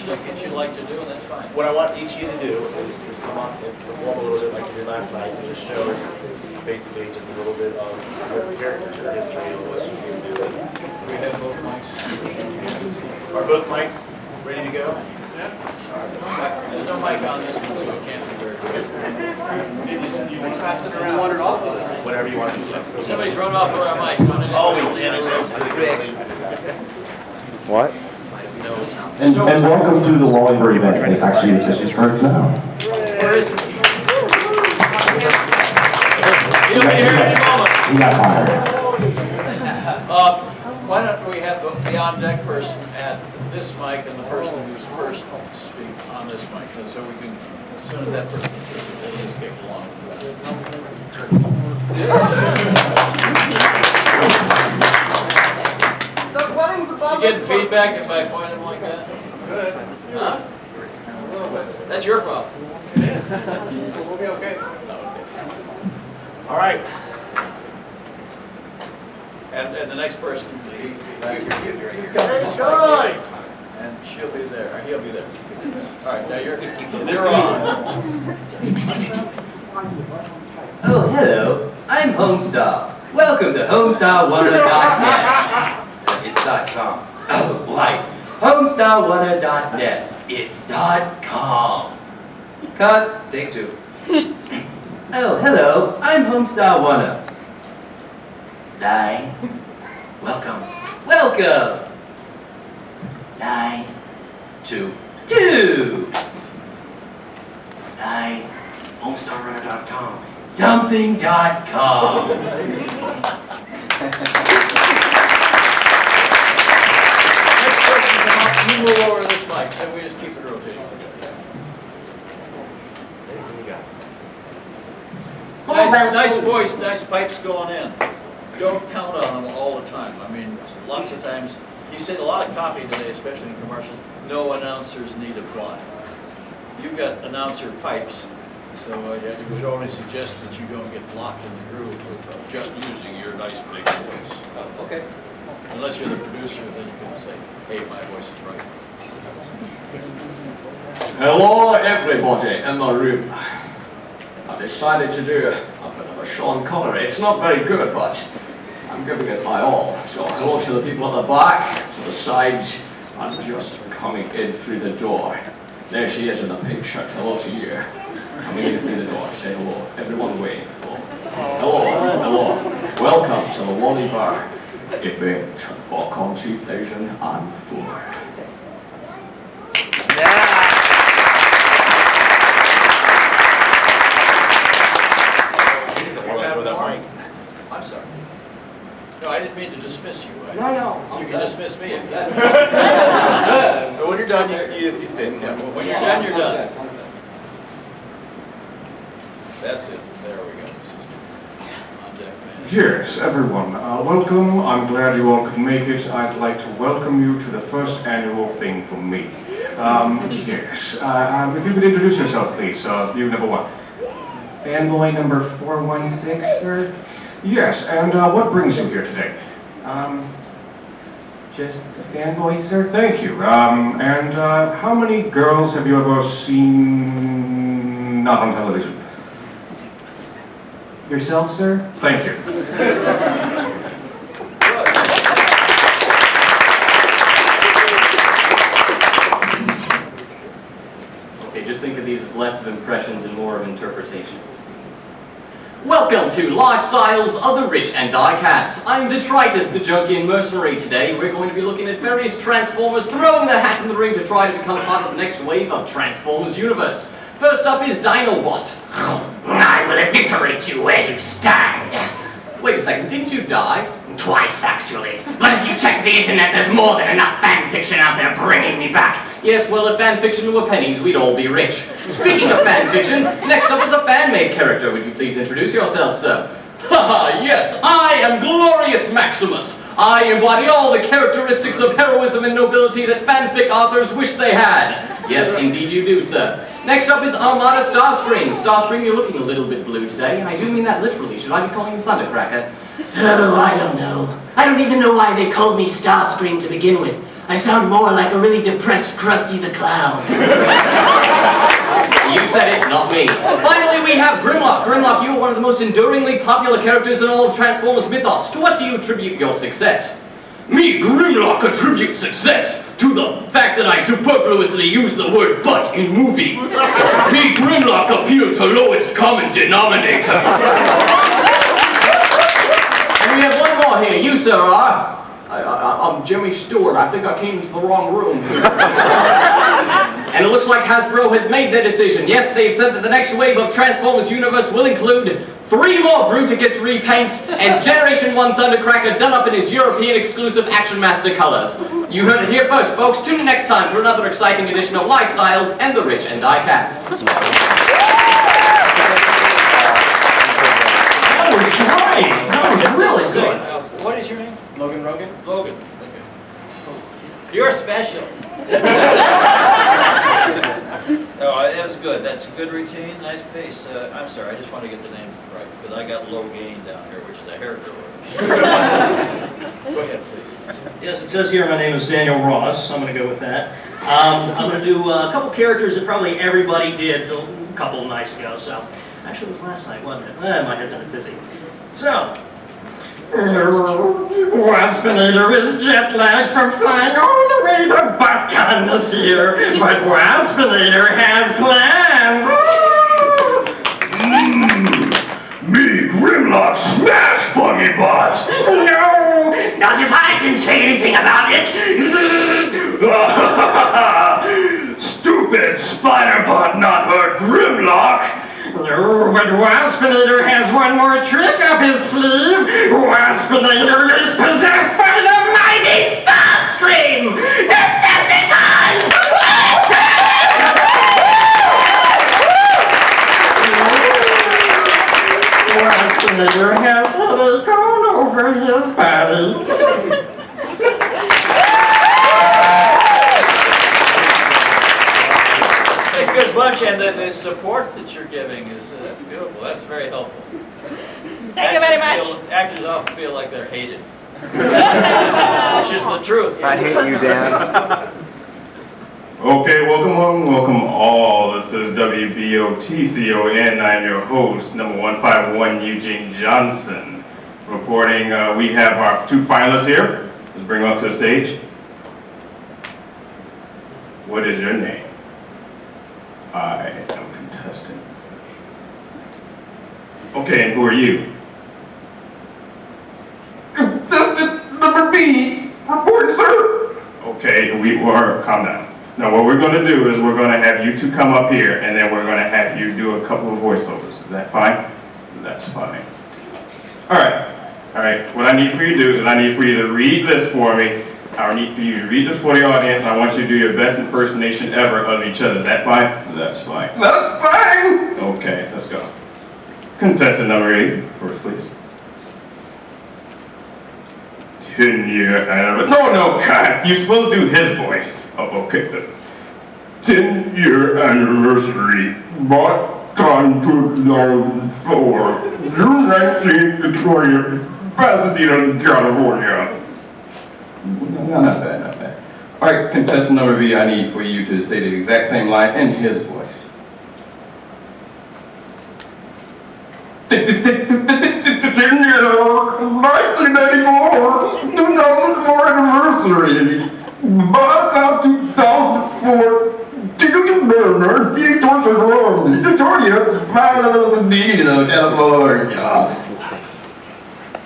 shtick that you like to do, and that's fine. What I want each of you to do is come up and perform a little bit like you did last night and just show basically just a little bit of your character, your history, and what you can do. We have both mics. Are both mics ready to go? There's no mic on this one, so it can't be very good. You want to pass this around? Wander off with it. Whatever you want to do. Somebody's run off with our mic. Oh, we can't. What? And welcome to the Wally Burr event. It's actually just starts now. Where is he? He'll be here any moment. He got fired. Why don't we have the on-deck person at this mic and the person who's first to speak on this mic, so we can, as soon as that person will just kick along. You getting feedback if I point him like that? Good. Huh? That's your problem. It is. We'll be okay. All right. And the next person, you Hey, Joy! And she'll be there, or he'll be there. All right, now you're on. Oh, hello. I'm Homestar. Welcome to HomestarWanna.net. It's .com. Oh, right. HomestarWanna.net. It's .com. Cut. Take two. Oh, hello. I'm HomestarWanna. Line. Welcome. Welcome. 9, 2, 2. 9. HomestarRunner.com. Something.com. Next person come up, you move over to this mic, so we just keep it rotating. Nice voice, nice pipes going in. Don't count on them all the time. I mean, lots of times, he said a lot of copy today, especially in commercials, no announcers need apply. You've got announcer pipes, so yeah, we'd only suggest that you don't get blocked in the groove with just using your nice big voice. Okay. Unless you're the producer, then you can say, hey, my voice is right. Hello everybody in the room. I've decided to do a bit of a Sean Connery. It's not very good, but I'm giving it my all. So hello to the people at the back, to the sides, and just coming in through the door. There she is in the pink shirt. Hello to you. Coming in through the door. Say hello. Everyone wave. Hello. Hello. Hello. Welcome to the Wally Burr event, BotCon 2004. I'm sorry. No, I didn't mean to dismiss you. No. You can dismiss me if you want. But when you're done, you sit. Yeah, well, when you're done, you're done. That's it. There we go. On deck, man. Yes, everyone, welcome. I'm glad you all could make it. I'd like to welcome you to the first annual thing for me. Yes, if you could introduce yourself, please, you number one. Fanboy number 416, sir. Yes, and what brings you here today? Just a fanboy, sir. Thank you. And how many girls have you ever seen not on television? Yourself, sir? Thank you. Okay, just think of these as less of impressions and more of interpretations. Welcome to Lifestyles of the Rich and Die-Cast. I'm Detritus, the Junkian Mercenary. Today we're going to be looking at various Transformers, throwing their hat in the ring to try to become part of the next wave of Transformers universe. First up is Dinobot. I will eviscerate you where you stand. Wait a second, didn't you die? Twice, actually. But if you check the internet, there's more than enough fan fiction out there bringing me back. Yes, well, if fan fiction were pennies, we'd all be rich. Speaking of fan fictions, next up is a fan-made character. Would you please introduce yourself, sir? Haha, yes, I am Glorious Maximus. I embody all the characteristics of heroism and nobility that fanfic authors wish they had. Yes, indeed you do, sir. Next up is Armada Starscream. Starscream, you're looking a little bit blue today, and I do mean that literally. Should I be calling you Thundercracker? Oh, I don't know. I don't even know why they called me Starscream to begin with. I sound more like a really depressed Krusty the Clown. You said it, not me. Finally, we have Grimlock. Grimlock, you are one of the most enduringly popular characters in all of Transformers mythos. To what do you attribute your success? Me, Grimlock, attribute success to the fact that I superfluously use the word butt in movie. Me, Grimlock, appeal to lowest common denominator. And we have one more here. You, sir, are? I'm Jimmy Stewart. I think I came to the wrong room. And it looks like Hasbro has made their decision. Yes, they've said that the next wave of Transformers universe will include 3 more Bruticus repaints and Generation 1 Thundercracker done up in his European exclusive Action Master colors. You heard it here first, folks. Tune in next time for another exciting edition of Lifestyles and the Rich and Die-Cast. That was great. That was really good. What is your name? Logan Rogan? Logan. Okay. You're special. No, that was good. That's a good routine, nice pace. I'm sorry, I just want to get the name right, because I got low gain down here, which is a hair curler. Go ahead, please. Yes, it says here my name is Daniel Ross. I'm going to go with that. I'm going to do a couple characters that probably everybody did a couple of nights ago. So, actually, it was last night, wasn't it? My head's in a tizzy. So, Waspinator is jet lagged from flying all the way to BotCon this year, but Waspinator has plans. Me, Grimlock, smash Buggy Bot! No, not if I can say anything about it. Stupid Spider-Bot not hurt Grimlock! But Waspinator has one more trick up his sleeve. Waspinator is possessed by the mighty Starscream! Decepticons! Waspinator has headache all over his body. A good bunch, and the support that you're giving is beautiful. That's very helpful. Thank you very much. Actors often feel like they're hated, which is the truth. I hate you, Dan. Okay, welcome all. This is WBOTCON. I'm your host, number 151, Eugene Johnson. Reporting, we have our 2 finalists here. Let's bring them up to the stage. What is your name? I am contestant. Okay, and who are you? Contestant number B, reporting, sir. Okay, calm down. Now what we're going to do is we're going to have you 2 come up here, and then we're going to have you do a couple of voiceovers. Is that fine? That's fine. All right. What I need for you to do is I need for you to read this for me. I need for you to read this for the audience, and I want you to do your best impersonation ever of each other. Is that fine? That's fine. That's fine! Okay, let's go. Contestant number 8, first please. 10-year anniversary. No, God, you're supposed to do his voice. Oh, okay, then. 10-year anniversary. BotCon 2004. June 19th to 20th. Pasadena, California. No, not bad. All right, contestant number B, I need for you to say the exact same line in his voice. 1994, 2004 anniversary. BotCon 2004. Burner, California.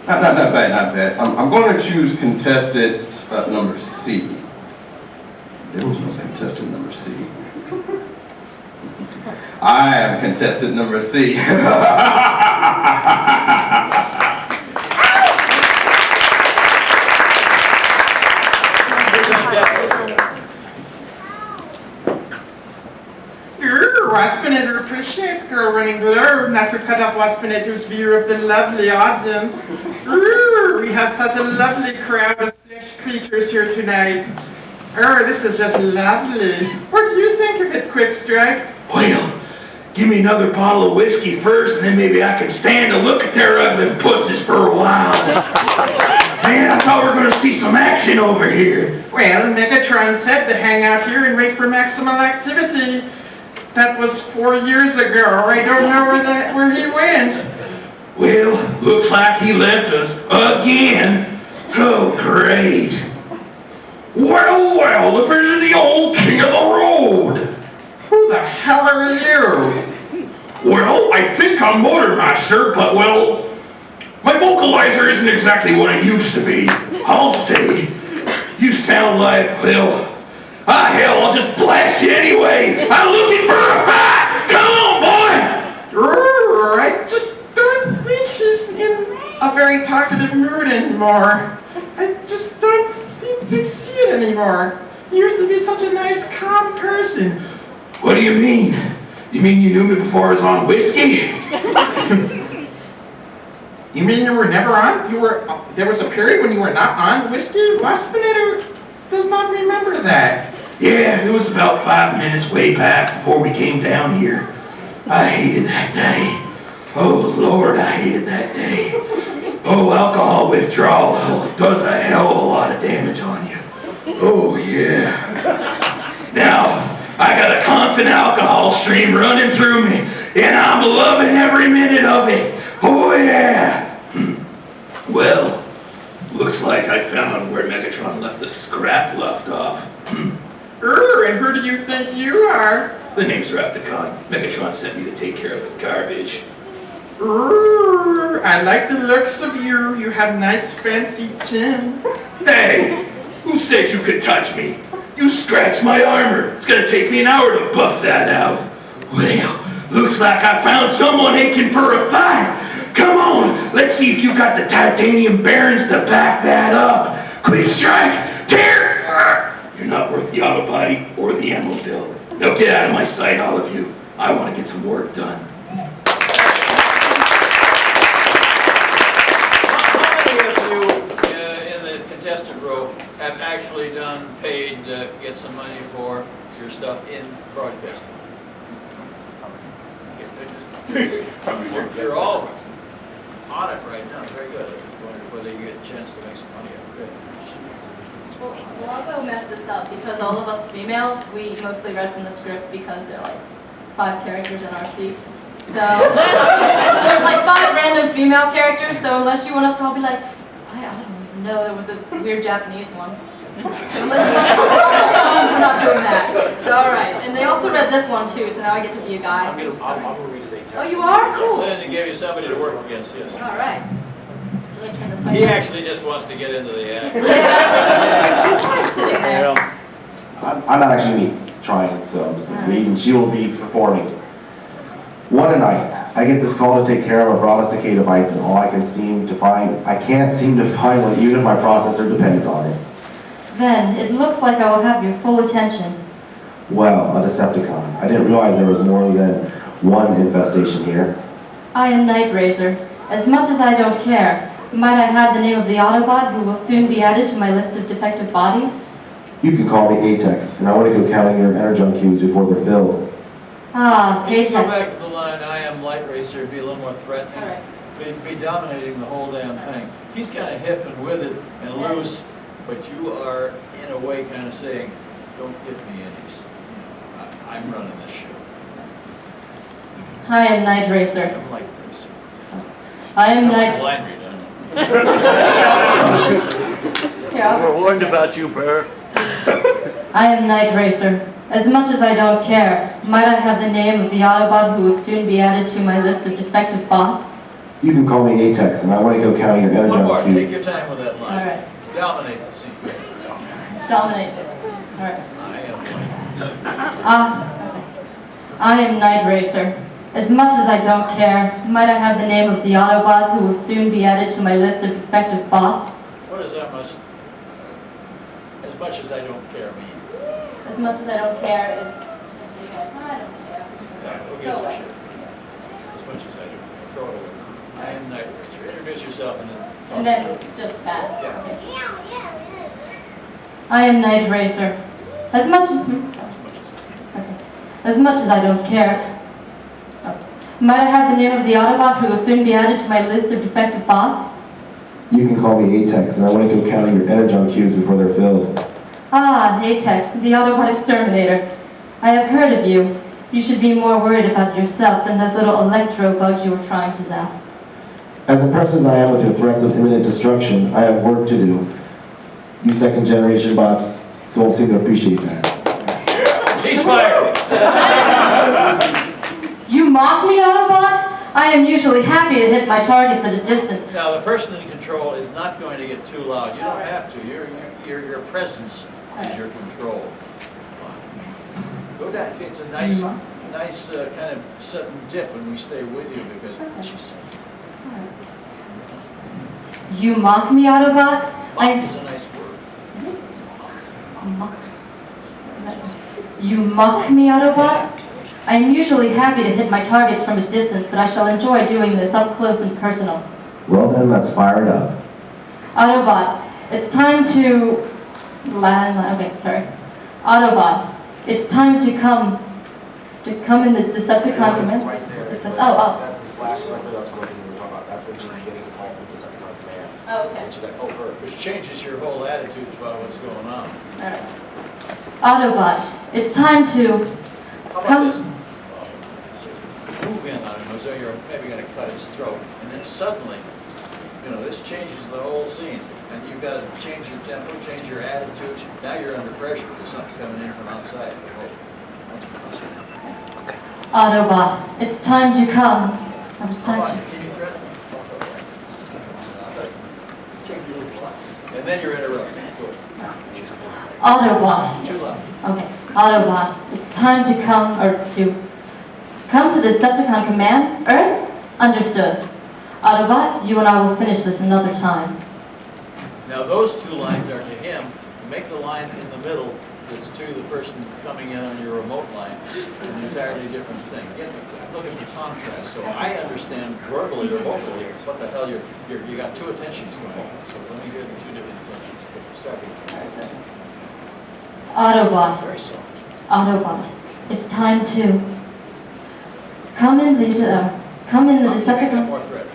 Not bad. I'm going to choose contestant number C. There was no contestant number C. I am contestant number C. Waspinator appreciates Girl Running Blur, not to cut off Waspinator's view of the lovely audience. We have such a lovely crowd of flesh creatures here tonight. This is just lovely. What do you think of it, Quick Strike? Well, give me another bottle of whiskey first, and then maybe I can stand to look at their ugly pussies for a while. Man, I thought we were gonna see some action over here. Well, Megatron said to hang out here and wait for maximal activity. That was 4 years ago. I don't know where he went. Well, looks like he left us again. Oh, great. Well, the vision of the old king of the road. Who the hell are you? Well, I think I'm Motormaster, but well, my vocalizer isn't exactly what it used to be. I'll say. You sound like, well, hell, I'll just blast you anyway. I'm looking for a fight. Come on, boy. I just don't think he's in a very talkative mood anymore. I just don't seem to see it anymore. He used to be such a nice, calm person. What do you mean? You mean you knew me before I was on whiskey? You mean you were never on? There was a period when you were not on whiskey? Waspinator does not remember that. Yeah, it was about 5 minutes way back before we came down here. I hated that day. Oh, Lord, I hated that day. Oh, alcohol withdrawal does a hell of a lot of damage on you. Oh, yeah. Now, I got a constant alcohol stream running through me, and I'm loving every minute of it. Oh, yeah. Well, looks like I found where Megatron left the scrap left off. And who do you think you are? The name's Rapticon. Megatron sent me to take care of the garbage. I like the looks of you. You have nice fancy tin. Hey, who said you could touch me? You scratched my armor. It's gonna take me an hour to buff that out. Well, looks like I found someone aching for a fight. Come on, let's see if you got the titanium bearings to back that up. Quick strike, tear! You're not worth the auto body or the ammo bill. Now get out of my sight, all of you. I want to get some work done. How many of you in the contestant row have actually done paid to get some money for your stuff in broadcasting? You're all on it right now. Very good. I was wondering whether you get a chance to make some money out of it. Well, I'll go mess this up because all of us females, we mostly read from the script because there are like 5 characters in our seat. So there's like 5 random female characters. So unless you want us to all be like, I don't even know, there were the weird Japanese ones. I'm not doing that. So all right, and they also read this one too. So now I get to be a guy. I'm gonna read his 8 text. Oh, you are? Cool. And they gave you somebody to work against, yes. All right. He actually just wants to get into the act. Yeah. Sitting there. I'm not actually trying, so I'm just reading. She will be performing. What a night. I get this call to take care of a broad cicada bites, and all I can't seem to find what even my processor depends on it. Then, it looks like I will have your full attention. Well, a Decepticon. I didn't realize there was more than one infestation here. I am Night Razor. As much as I don't care, might I have the name of the Autobot who will soon be added to my list of defective bodies? You can call me Atex, and I want to go counting your energon cubes before they're filled. Ah, Can you go Atex. back to the line, I am Light Racer, be a little more threatening? All right. Be dominating the whole damn thing. He's kind of hip and with it and loose, but you are, in a way, kind of saying, don't give me any, I'm running this show. I am Night Racer. I'm Light Racer. I am I'm Night... blind read, I know. We're warned about you, Burr. I am Night Racer. As much as I don't care, might I have the name of the Autobot who will soon be added to my list of defective bots? You can call me Atex, and I want to go counting your One more, energon take your cubes. time with that All line. right. Dominate the scene. Dominate. All right. I am Light Racer. I am Night Racer. As much as I don't care, might I have the name of the Autobot who will soon be added to my list of defective bots? What is that much? As much as I don't care mean? As much as I don't care is... I don't care. Yeah, we'll get the shit. As much as I do. Throw it away. I am Night Racer. Introduce yourself and then... And then just that. Yeah. Okay. I am Night Racer. As much as... Okay. As much as I don't care. Might I have the name of the Autobot who will soon be added to my list of defective bots? You can call me Atex, and I want to go counting your energon cubes before they're filled. Ah, Atex, the Autobot exterminator. I have heard of you. You should be more worried about yourself than those little electro bugs you were trying to zap. As impressed as I am with your threats of imminent destruction, I have work to do. You second-generation bots don't seem to appreciate that. He's fired. You mock me, Autobot? I am usually happy to hit my targets at a distance. Now, the person in control is not going to get too loud. You don't have to. Your presence is your control. Go down. It's a nice kind of sudden dip when we stay with you because she's safe. You mock me, Autobot? Mock is a nice word. You mock me, Autobot? I am usually happy to hit my targets from a distance, but I shall enjoy doing this up close and personal. Well then, let's fire it up. Autobot, it's time to... Okay, sorry. Autobot, it's time to come in the Decepticon command. It says, That's the slash method, that's what we were talking about. That's what she's getting a call from Decepticon command. Oh, okay. And she's like, oh, her. Which changes your whole attitude about what's going on. Alright. Autobot, it's time to How about come... this? Move in on him as though you're maybe going to cut his throat. And then suddenly, this changes the whole scene. And you've got to change your tempo, change your attitude. Now you're under pressure. There's something coming in from outside. Autobot, it's time to come. It's Come time on, can you threaten? And then you're interrupted. Good. Autobot. Too loud. Okay. Autobot, it's time to come to the Decepticon command. Earth? Understood. Autobot, you and I will finish this another time. Now those two lines are to him. Make the line in the middle that's to the person coming in on your remote line an entirely different thing. I'm looking for contrast, so I understand verbally or vocally what the hell you got two attentions going on. So let me hear the two different attentions. Start with Autobot. very soft. Autobot, it's time to come in the Make that Decepticon. more threat.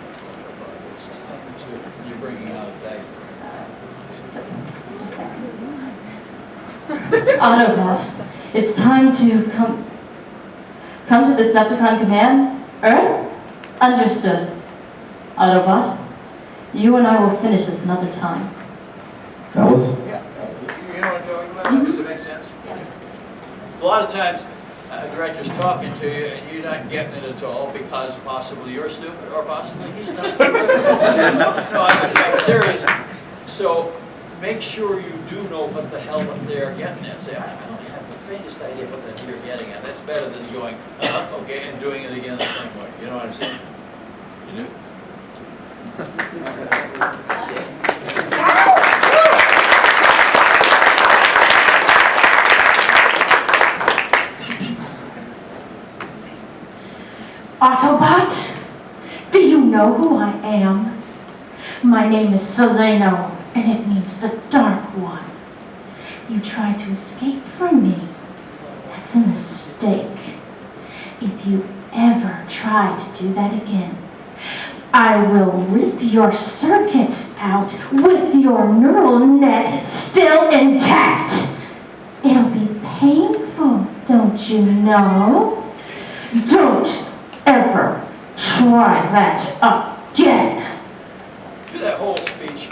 It's time to, you're bringing out a dagger. Autobot, it's time to come to the Decepticon command. Earth? Understood. Autobot, you and I will finish this another time. That was... Yeah. You know what I'm talking about? Does it make sense? A lot of times, a director's talking to you and you're not getting it at all because possibly you're stupid or possibly he's not. No, I'm serious. So make sure you do know what the hell they are getting at. Say, I don't have the faintest idea what the hell you're getting at. That's better than going, okay, and doing it again the same way. You know what I'm saying? You do? Autobot, do you know who I am? My name is Seleno, and it means the Dark One. You tried to escape from me. That's a mistake. If you ever try to do that again, I will rip your circuits out with your neural net still intact. It'll be painful, don't you know? Don't ever try that again. Do that whole speech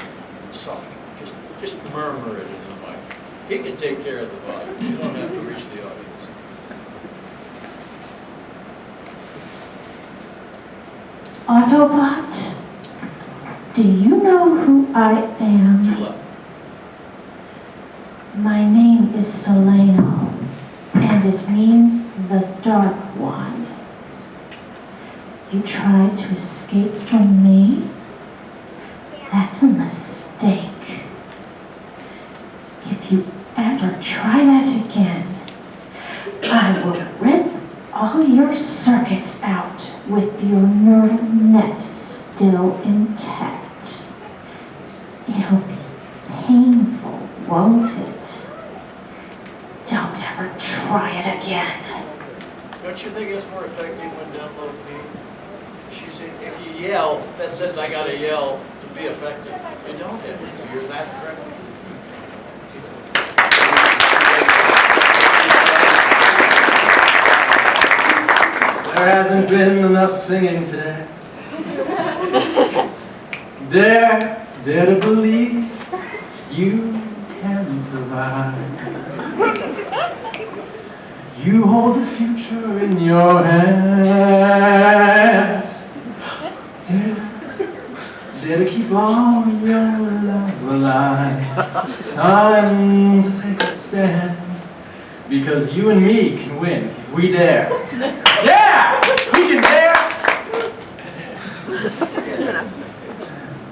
softly. Just murmur it into the mic. He can take care of the volume. You don't have to reach the audience. Autobot, do you know who I am? Too loud. My name is Seleno, and it means the Dark One. You tried to escape from me? That's a mistake. If you ever try that again, I will rip all your circuits out with your neural net still intact. It'll be painful, won't it? Don't ever try it again. Don't you think it's more effective when done low key? She's See, if you yell, that says I gotta yell to be effective. You don't have to. You're that threatening. There hasn't been enough singing today. Dare to believe you can survive. You hold the future in your hands. Dare to keep on your love alive. Time to take a stand. Because you and me can win if we dare. Yeah! We can dare!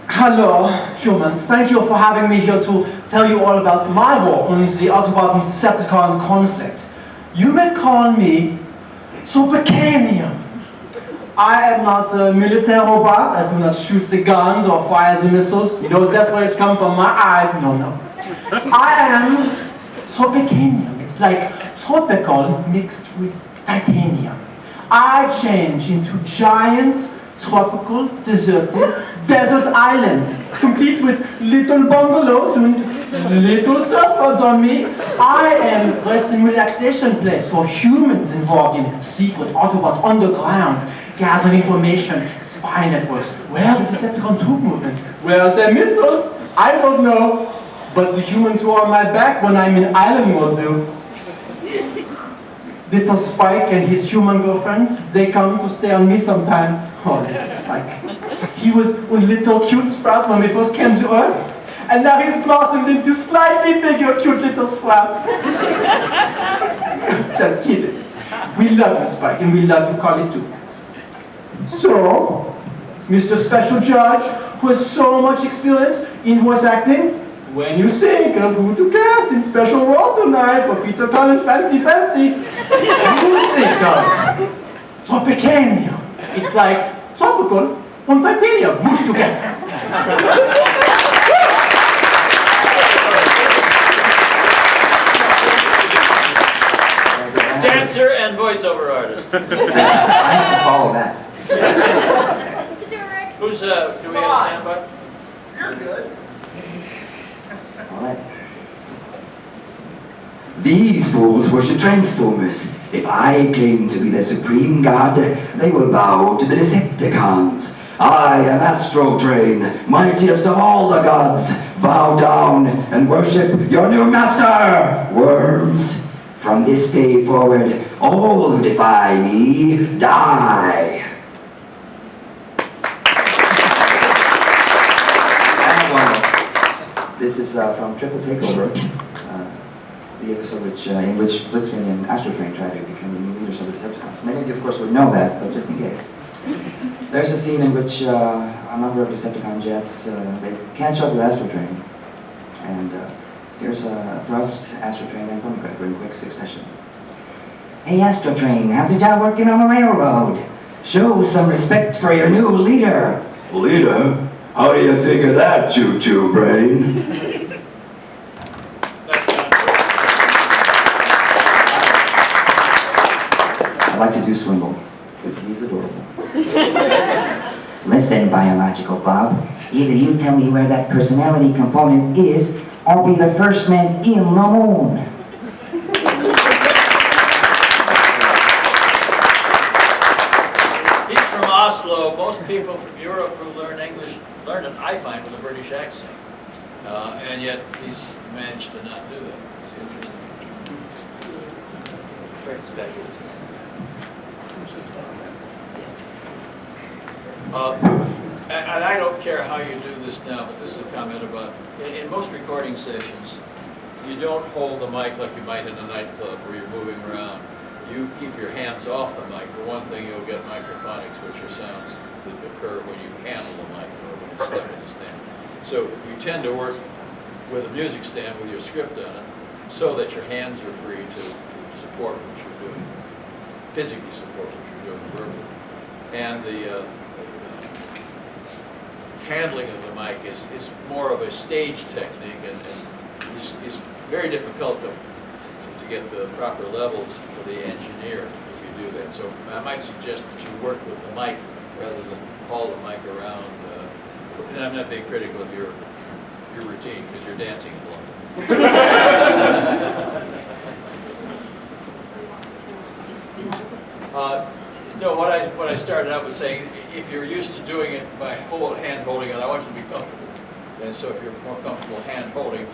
Hello, humans. Thank you for having me here to tell you all about my war on the Autobot and Decepticon conflict. You may call me Supercanium. I am not a military robot. I do not shoot the guns or fire the missiles. You know, that's where it's come from my eyes. No. I am Tropicanium. It's like tropical mixed with titanium. I change into giant, tropical, deserted desert island, complete with little bungalows and little surfboards on me. I am rest and relaxation place for humans involved in secret Autobot underground, gathering information, spy networks. Where are the Decepticon troop movements? Where are their missiles? I don't know. But the humans who are on my back when I'm in island mode do. Little Spike and his human girlfriend, they come to stay on me sometimes. Oh, little Spike. He was a little cute sprout when we first came to Earth. And now he's blossomed into slightly bigger cute little sprout. Just kidding. We love you, Spike, and we love you, Collie, too. So, Mr. Special Judge, who has so much experience in voice acting, when you think of who to cast in special role tonight for Peter Cullen Fancy, you think of Tropicanium. It's like tropical and titanium mushed together. Dancer and voiceover artist. I have to follow that. Who's, do we have a standby? You're good. All right. These fools worship Transformers. If I claim to be their supreme god, they will bow to the Decepticons. I am Astrotrain, mightiest of all the gods. Bow down and worship your new master, worms. From this day forward, all who defy me, die. This is from Triple Takeover, the episode in which Blitzwing and Astrotrain try to become the new leaders of the Decepticons. Many of you, of course, would know that, but just in case. There's a scene in which a number of Decepticon jets, they catch up with Astrotrain, and here's a thrust, Astrotrain, and Thundercracker in quick succession. Hey, Astrotrain, how's your job working on the railroad? Show some respect for your new leader. Leader? How do you figure that, choo-choo brain? I like to do Swingle, because he's adorable. Listen, Biological Bob, either you tell me where that personality component is, or be the first man in the moon. He's from Oslo. Most people from Europe who learn English learn it, I find, with a British accent. And yet he's managed to not do that. It's interesting. Great specialty. And I don't care how you do this now, but this is a comment about, in most recording sessions, you don't hold the mic like you might in a nightclub where you're moving around. You keep your hands off the mic. For one thing, you'll get microphonics, which are sounds that occur when you handle the mic or when it's stuck in the stand. So you tend to work with a music stand with your script on it so that your hands are free to support what you're doing, physically support what you're doing verbally. And the handling of the mic is more of a stage technique and is very difficult to get the proper levels for the engineer if you do that. So I might suggest that you work with the mic rather than haul the mic around. And I'm not being critical of your routine, because you're dancing along. No, what I started out with saying, if you're used to doing it by hand holding it, I want you to be comfortable. And so if you're more comfortable hand holding,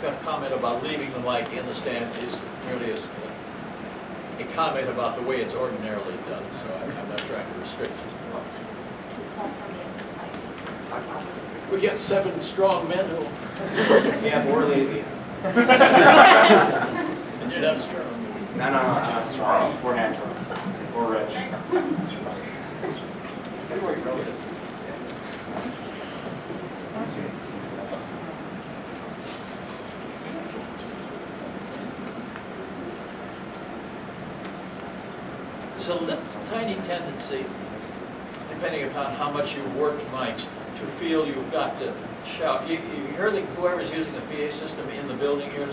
the comment about leaving the mic in the stand is merely a comment about the way it's ordinarily done. So I'm not trying to restrict you. We get 7 strong men who... Yeah, but we're lazy. And you're not strong. No, I'm not strong. We're natural. We're rich. There's a little tiny tendency, depending upon how much you worked mics, to feel you've got to shout. You hear whoever's using the PA system in the building here,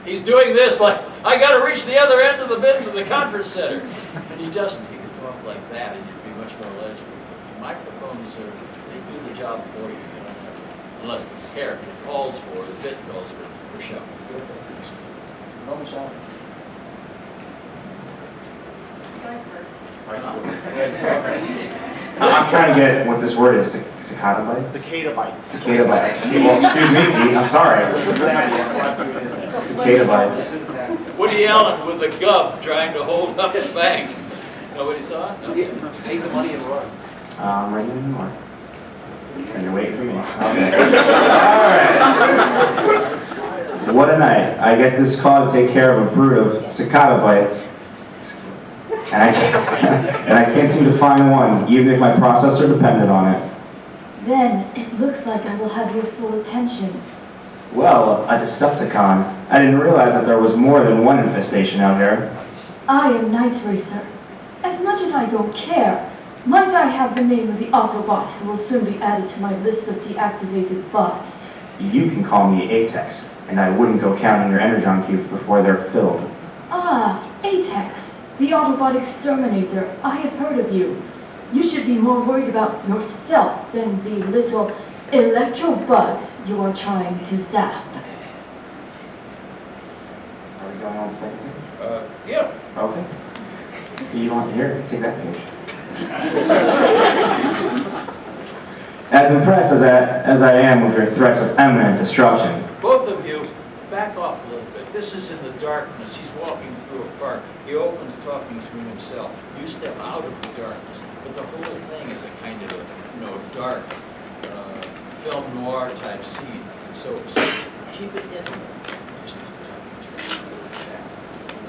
he's doing this like, I got to reach the other end of the conference center. And he doesn't. He can talk like that and you'd be much more legible. Microphones, they do the job for you. You don't have to, unless the character calls for it, the bit calls for shouting. Don't shout. I'm trying to get what this word is. Cicada bites? Cicada bites. Cicada bites. Well, excuse me, Pete. I'm sorry. Cicada bites. Woody Allen with the gub trying to hold up the bank. Nobody saw it? No? Take the money and run. Right anymore. And you're waiting for me. Okay. All right. What a night. I get this call to take care of a brood of cicada bites. And I can't seem to find one, even if my processor depended on it. Then it looks like I will have your full attention. Well, a Decepticon. I didn't realize that there was more than one infestation out there. I am Night Racer. As much as I don't care, might I have the name of the Autobot who will soon be added to my list of deactivated bots? You can call me Atex, and I wouldn't go counting your energon cubes before they're filled. Ah, Atex, the Autobot exterminator. I have heard of you. You should be more worried about yourself than the little electro bugs you are trying to zap. Are we going on the second page? Yeah. Okay. You want here? Take that page. As impressed as I am with your threats of imminent destruction. Both of you, back off a little bit. This is in the darkness. He's walking through a park. He opens talking to himself. You step out of the darkness. But the whole thing is a kind of a, dark film noir type scene. So keep it in there.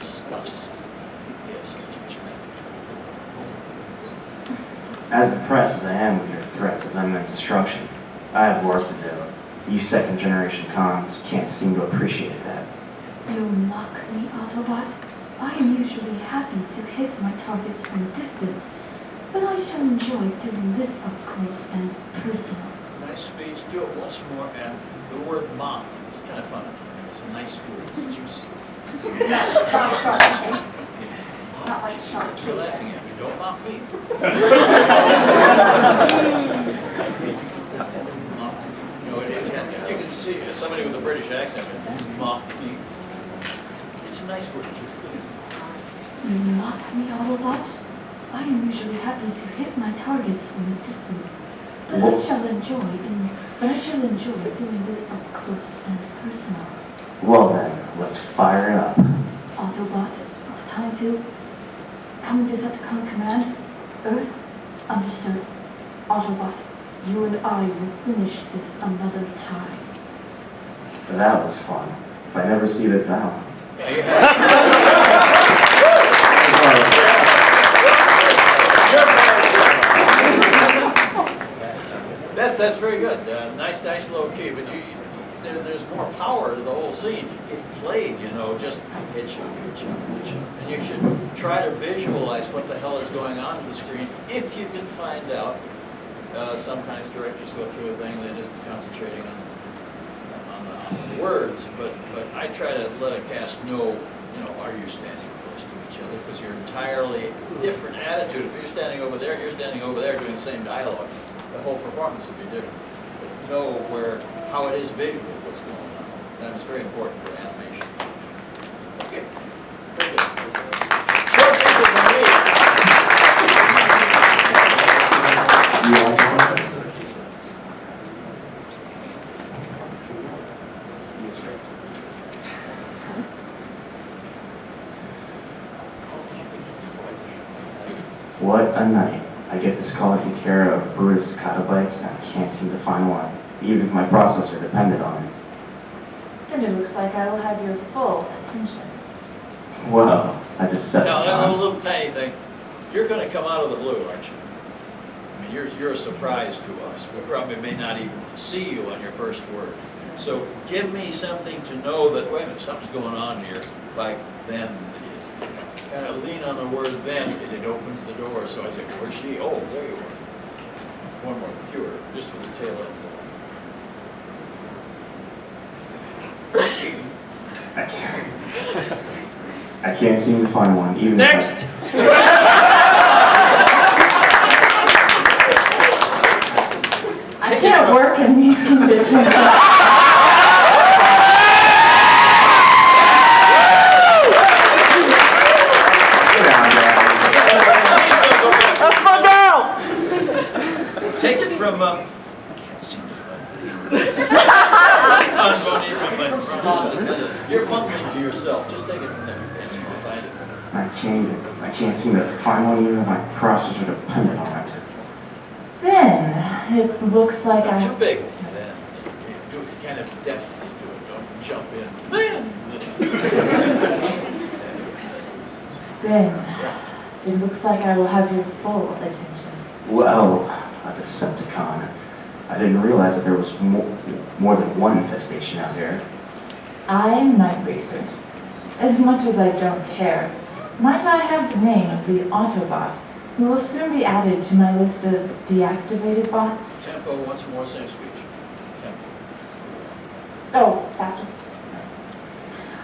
Stuffs. Yes. As impressed as I am with your threats of imminent destruction, I have work to do. You second-generation cons can't seem to appreciate that. You mock me, Autobot. I am usually happy to hit my targets from a distance, but I shall enjoy doing this up close and personal. Nice speech. Do it once more. And the word mock. It's kind of fun. It's a nice word. It's juicy. Not shark, okay? Not like shark. You're laughing at me. Don't mock me. You can see somebody with a British accent. Mock me. It's a nice word. You mock me, Autobot? I am usually happy to hit my targets from a distance, but I shall enjoy doing this up close and personal. Well then, let's fire it up. Autobot, it's time to come Decepticon command. Earth, understood. Autobot, you and I will finish this another time. That was fun. If I never see it down. That's very good. Nice low key. But there's more power to the whole scene. It played, just hitch up. And you should try to visualize what the hell is going on the screen if you can find out. Sometimes directors go through a thing, they're just concentrating on the words, but I try to let a cast know you know, are you standing close to each other? Because you're entirely different attitude. If you're standing over there doing the same dialogue, the whole performance would be different. But know how it is visually, what's going on. That is very important for animation. Okay. Very good. Short people from me. What a night. I get this call to take care of a brood of cicada bites, and I can't seem to find one, even if my processor depended on it. And it looks like I will have your full attention. Well, I just set Now, it that on. little tiny thing, you're going to come out of the blue, aren't you? I mean, you're a surprise to us. We probably may not even see you on your first word. So give me something to know that, wait a minute, something's going on here, like then. Kind of lean on the word then, and it opens the door. So I say, where's she? Oh, there you are. One more, fewer, just with the tail end. I can't seem to find one, even Next! I can't work in these conditions. That's my girl! Take it from, you're mumbling to yourself. Just take it from there. Can't seem to find it. I can't seem to find one, even if my processor depended on it. Then, it looks like Not I... too big. Then you do it kind of deftly. Do it. Don't jump in. Then. Then, it looks like I will have your full attention. Well, a Decepticon. I didn't realize that there was more than one infestation out there. I'm Night Racer. As much as I don't care, might I have the name of the Autobot, who will soon be added to my list of deactivated bots? Tempo once more, same speech. Tempo. Oh, faster.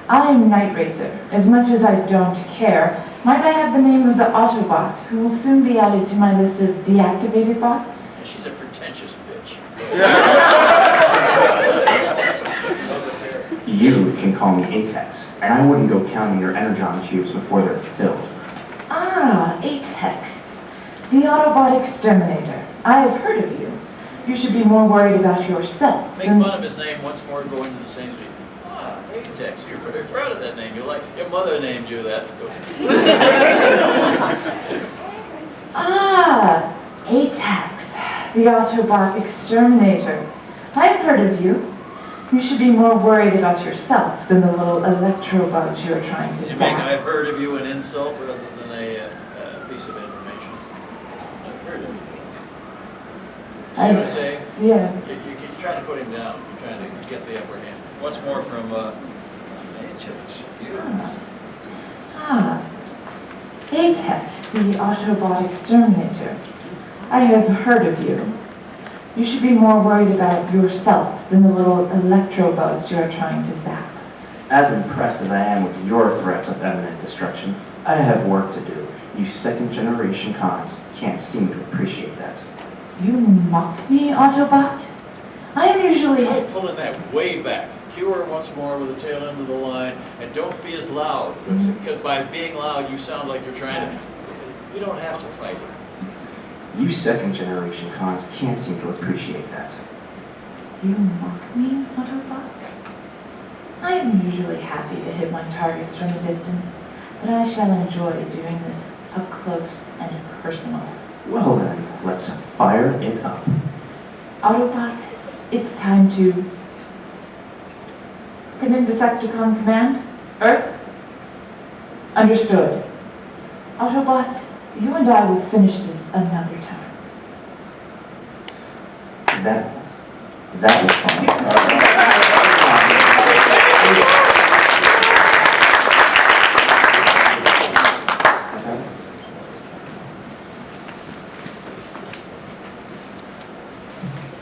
I'm Night Racer. As much as I don't care, might I have the name of the Autobot, who will soon be added to my list of deactivated bots? Yeah, she's a pretentious bitch. You can call me Atex, and I wouldn't go counting your energon cubes before they're filled. Ah, Atex. The Autobot Exterminator. I have heard of you. You should be more worried about yourself. Make fun of his name once more, go into the same speech. Ah, Atex, you're pretty proud of that name. You like, your mother named you that. Ah, Atex, the Autobot Exterminator. I've heard of you. You should be more worried about yourself than the little electrobugs you're trying to You make zap. I've heard of you an insult rather than a piece of information. I've heard of you. See what I'm saying? Yeah. You're trying to put him down. You're trying to get the upper hand. Once more from Atex, the Autobot Exterminator. I have heard of you. You should be more worried about yourself than the little electrobugs you are trying to zap. As impressed as I am with your threats of imminent destruction, I have work to do. You second-generation cons can't seem to appreciate that. You mock me, Autobot? I am usually... Try pulling that way back. Cue her once more with the tail end of the line, and don't be as loud, because by being loud, you sound like you're trying to... You don't have to fight her. You second-generation cons can't seem to appreciate that. You mock me, Autobot? I am usually happy to hit my targets from a distance, but I shall enjoy doing this up close and personal. Well then, let's fire it up. Autobot, it's time to... Come in Decepticon Command. Earth? Understood. Autobot, you and I will finish this another time. That was fun.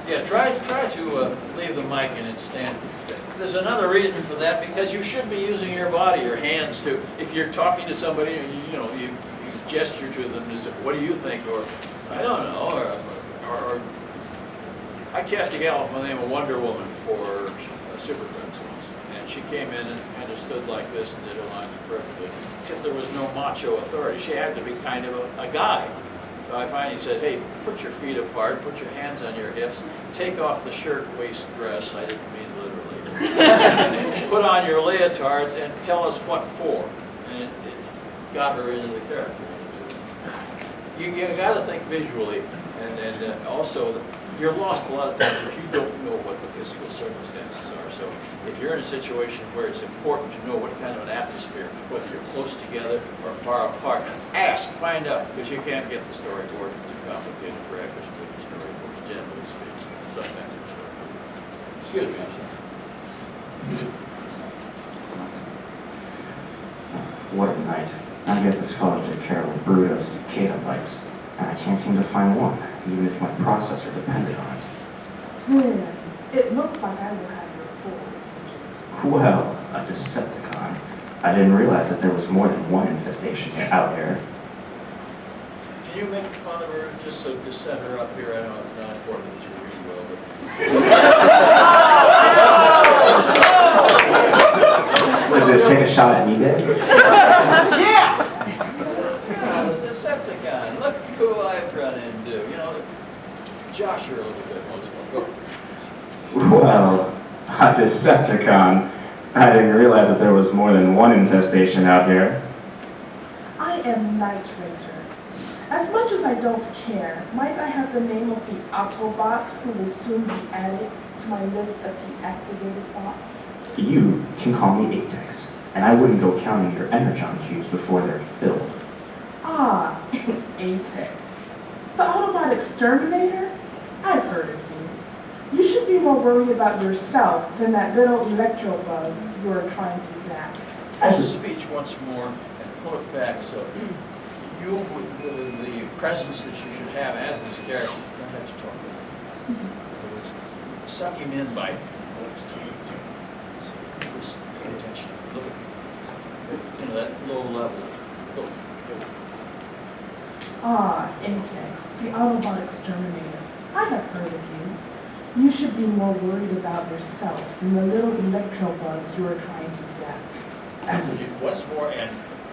Yeah, try to leave the mic in its stand. there's another reason for that, because you should be using your body, your hands too. If you're talking to somebody, you gesture to them, is it, what do you think, or I don't know, or I cast a gal by the name of Wonder Woman for Super Friends once, and she came in and kind of stood like this and did her lines perfectly. Except there was no macho authority. She had to be kind of a guy. So I finally said, hey, put your feet apart, put your hands on your hips, take off the shirt, waist, dress, I didn't mean literally, put on your leotards and tell us what for. And it got her into the character. You got to think visually, and also you're lost a lot of times if you don't know what the physical circumstances are. So if you're in a situation where it's important to know what kind of an atmosphere, whether you're close together or far apart, ask, find out, because you can't get the storyboard. It's too complicated for actors to get the storyboards, generally speaking. Sometimes it's short. Excuse me. What a night. I get this call to take care of a brood of cicada bites, and I can't seem to find one, even if my processor depended on it. It looks like I will have your full. Well, a Decepticon. I didn't realize that there was more than one infestation out there. Can you make fun of her just so to set her up here? I know it's not important that you read well, but... Was this take a shot at me, then? Yeah! The Decepticon. Look who I've run into. Josh her a little bit once more. Go. Well, a Decepticon. I didn't realize that there was more than one infestation out here. I am Night Racer. As much as I don't care, might I have the name of the Autobot who will soon be added to my list of deactivated bots? You can call me Atex, and I wouldn't go counting your energon cubes before they're filled. Ah, Atex. The Autobot Exterminator? I've heard of you. You should be more worried about yourself than that little electro bug you're trying to zap. Full speech once more and pull it back so you would, the presence that you should have as this character, don't have to talk about it. Suck him in by, pay attention, look at that low level. Look. Ah, Atex, the Autobot Exterminator. I have heard of you. You should be more worried about yourself than the little electro bugs you are trying to zap. Once more, and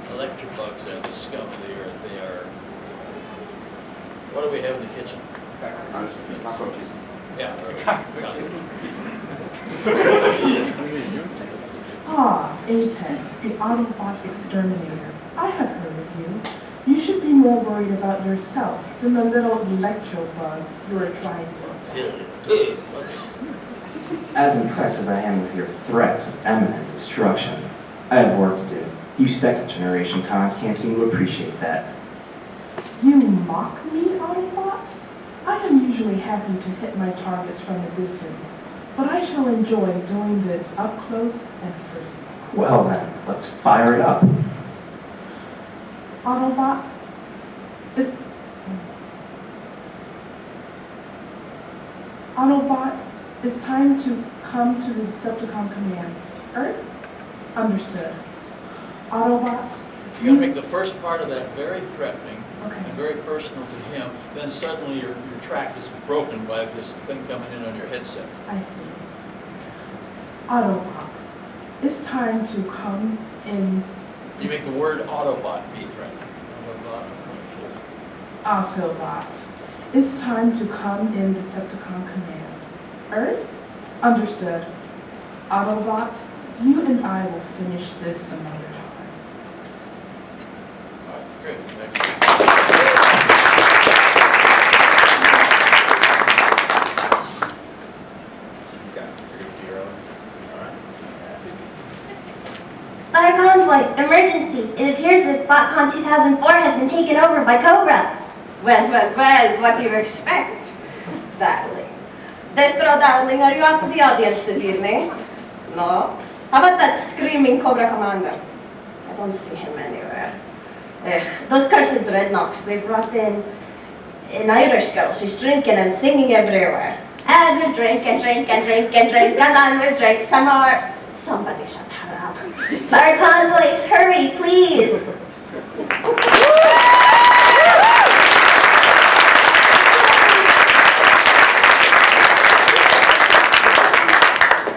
electrobugs are the scum of the earth. They are. What do we have in the kitchen? Cockroaches. Yeah. Ah, Atex, the Autobot Exterminator. I have heard of you. You should be more worried about yourself than the little electro bugs you are trying to. As impressed as I am with your threats of imminent destruction, I have work to do. You second-generation cons can't seem to appreciate that. You mock me, Autobot? I am usually happy to hit my targets from a distance, but I shall enjoy doing this up close and personal. Well then, let's fire it up. Autobot, it's time to come to the Decepticon command. Earth? Understood. Autobot, You gotta make the first part of that very threatening okay. and very personal to him, then suddenly your track is broken by this thing coming in on your headset. I see. Autobot, it's time to come in. You make the word Autobot be threatening. Autobot, it's time to come in Decepticon command. Earth? Understood. Autobot, you and I will finish this another time. Good. Fire convoy, emergency. It appears that BotCon 2004 has been taken over by Cobra. Well, what do you expect, darling? Destro, darling, are you out for the audience this evening? No? How about that screaming Cobra commander? I don't see him anywhere. Those cursed dreadnoughts, they brought in an Irish girl. She's drinking and singing everywhere. And we'll drink and drink and drink and drink, and then we'll drink some more. Somebody shut her up. Our convoy, hurry, please.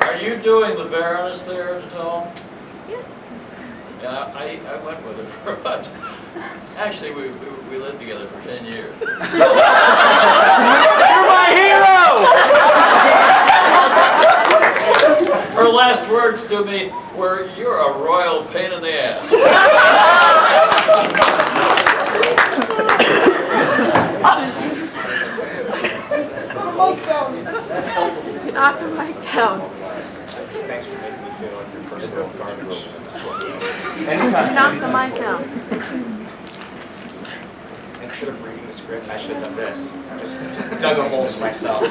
Are you doing the Baroness there at all? Yeah, I went with her, but actually we lived together for 10 years. You're my hero! Her last words to me were, "You're a royal pain in the ass." Not to my town. Thanks for making me feel like your personal garbage. Not to my town. Instead of reading the script, I should have done this. I just dug a hole for myself.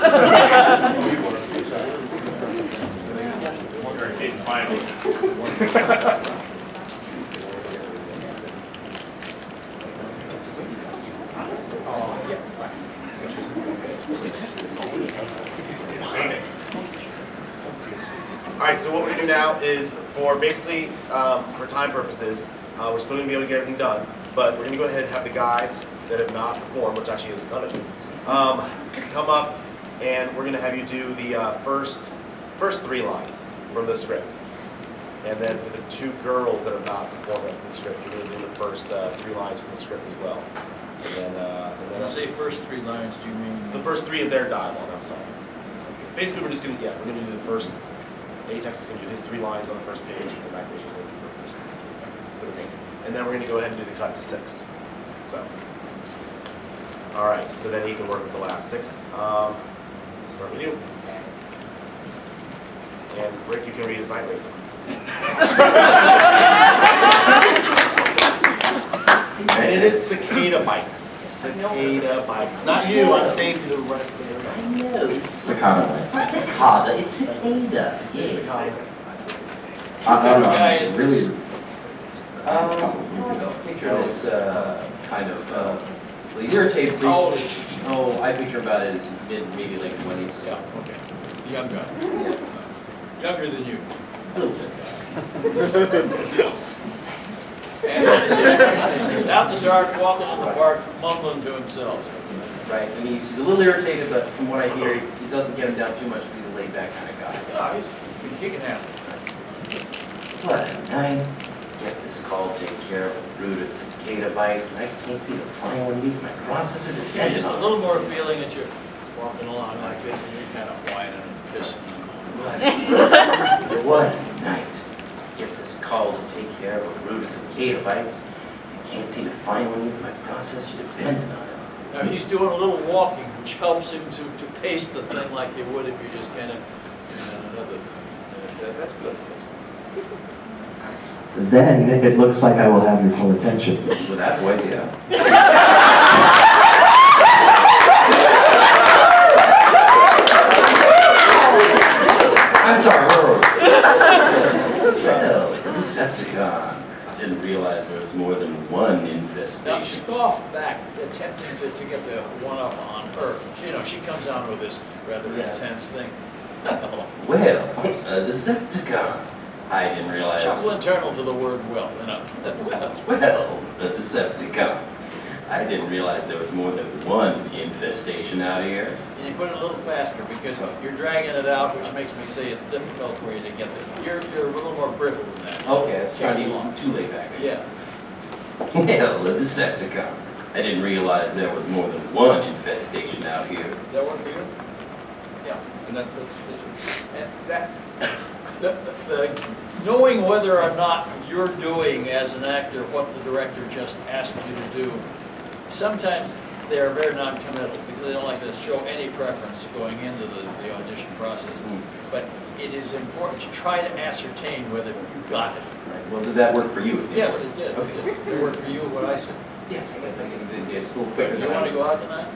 All right, so what we're gonna do now is, for basically, for time purposes, we're still gonna be able to get everything done, but we're gonna go ahead and have the guys that have not performed, which actually isn't none of you, come up, and we're gonna have you do the first 3 lines from the script. And then for the 2 girls that have not performed from the script, you're gonna do the first 3 lines from the script as well. And then When you say first 3 lines, do you mean? the first 3 of their dialogue, I'm sorry. Basically, we're just gonna, we're gonna do the first, Atex is gonna do his 3 lines on the first page, and the back page is gonna do the first. And then we're gonna go ahead and do the cut to 6. So, all right, so then he can work with the last 6. Start with you. And Rick, you can read his Night Racer. And it is cicada bites. Cicada bites. Not you, I'm saying to the rest of the I know. Cicada. It's cicada, it's cicada. It's cicada. I don't know. Guy is Really. Picture this kind of, well, he's irritated. How old is he? Oh, I picture about it as maybe late 20s. Yeah, okay. Young guy. Younger than you. A little bit. And he's out in the dark, walking in the park, mumbling to himself. Right, and he's a little irritated, but from what I hear, it doesn't get him down too much because he's a laid-back kind of guy. Yeah, he's kicking out. What a night. Get this call taken care of. Brutus cicada bite. I can't see the final one leave my processor to Yeah, just a little more feeling that you're walking along like this and you're kind of whining and pissing. What a night. Get this call to take care of Brutus cicada bites. I can't see the final one leave my processor dependent on it. Now, he's doing a little walking, which helps him to pace the thing like you would if you just kind of, that's good. Then it looks like I will have your full attention. With that voice, yeah. I'm sorry, Well, the Decepticon. I didn't realize there was more than one infestation. Now, scoff back, attempting to get the one-up on her. She comes on with this rather intense thing. Well, a Decepticon. I didn't realize. Chuckle internal to the word well, Well, a Decepticon. I didn't realize there was more than one infestation out here. And you put it a little faster because you're dragging it out, which makes me say it's difficult for you to get there. You're a little more brittle than that. Okay, it's trying to be too laid back. Yeah. Well, a Decepticon. I didn't realize there was more than one infestation out here. Does that work for you? Yeah. And knowing whether or not you're doing as an actor what the director just asked you to do, sometimes they're very non-committal because they don't like to show any preference going into the audition process. But it is important to try to ascertain whether you got it. Right. Well, did that work for you? Yes, it did. Okay. Did it work for you, what I said? Yes, I think it did. It's a little quicker. You want to go out tonight?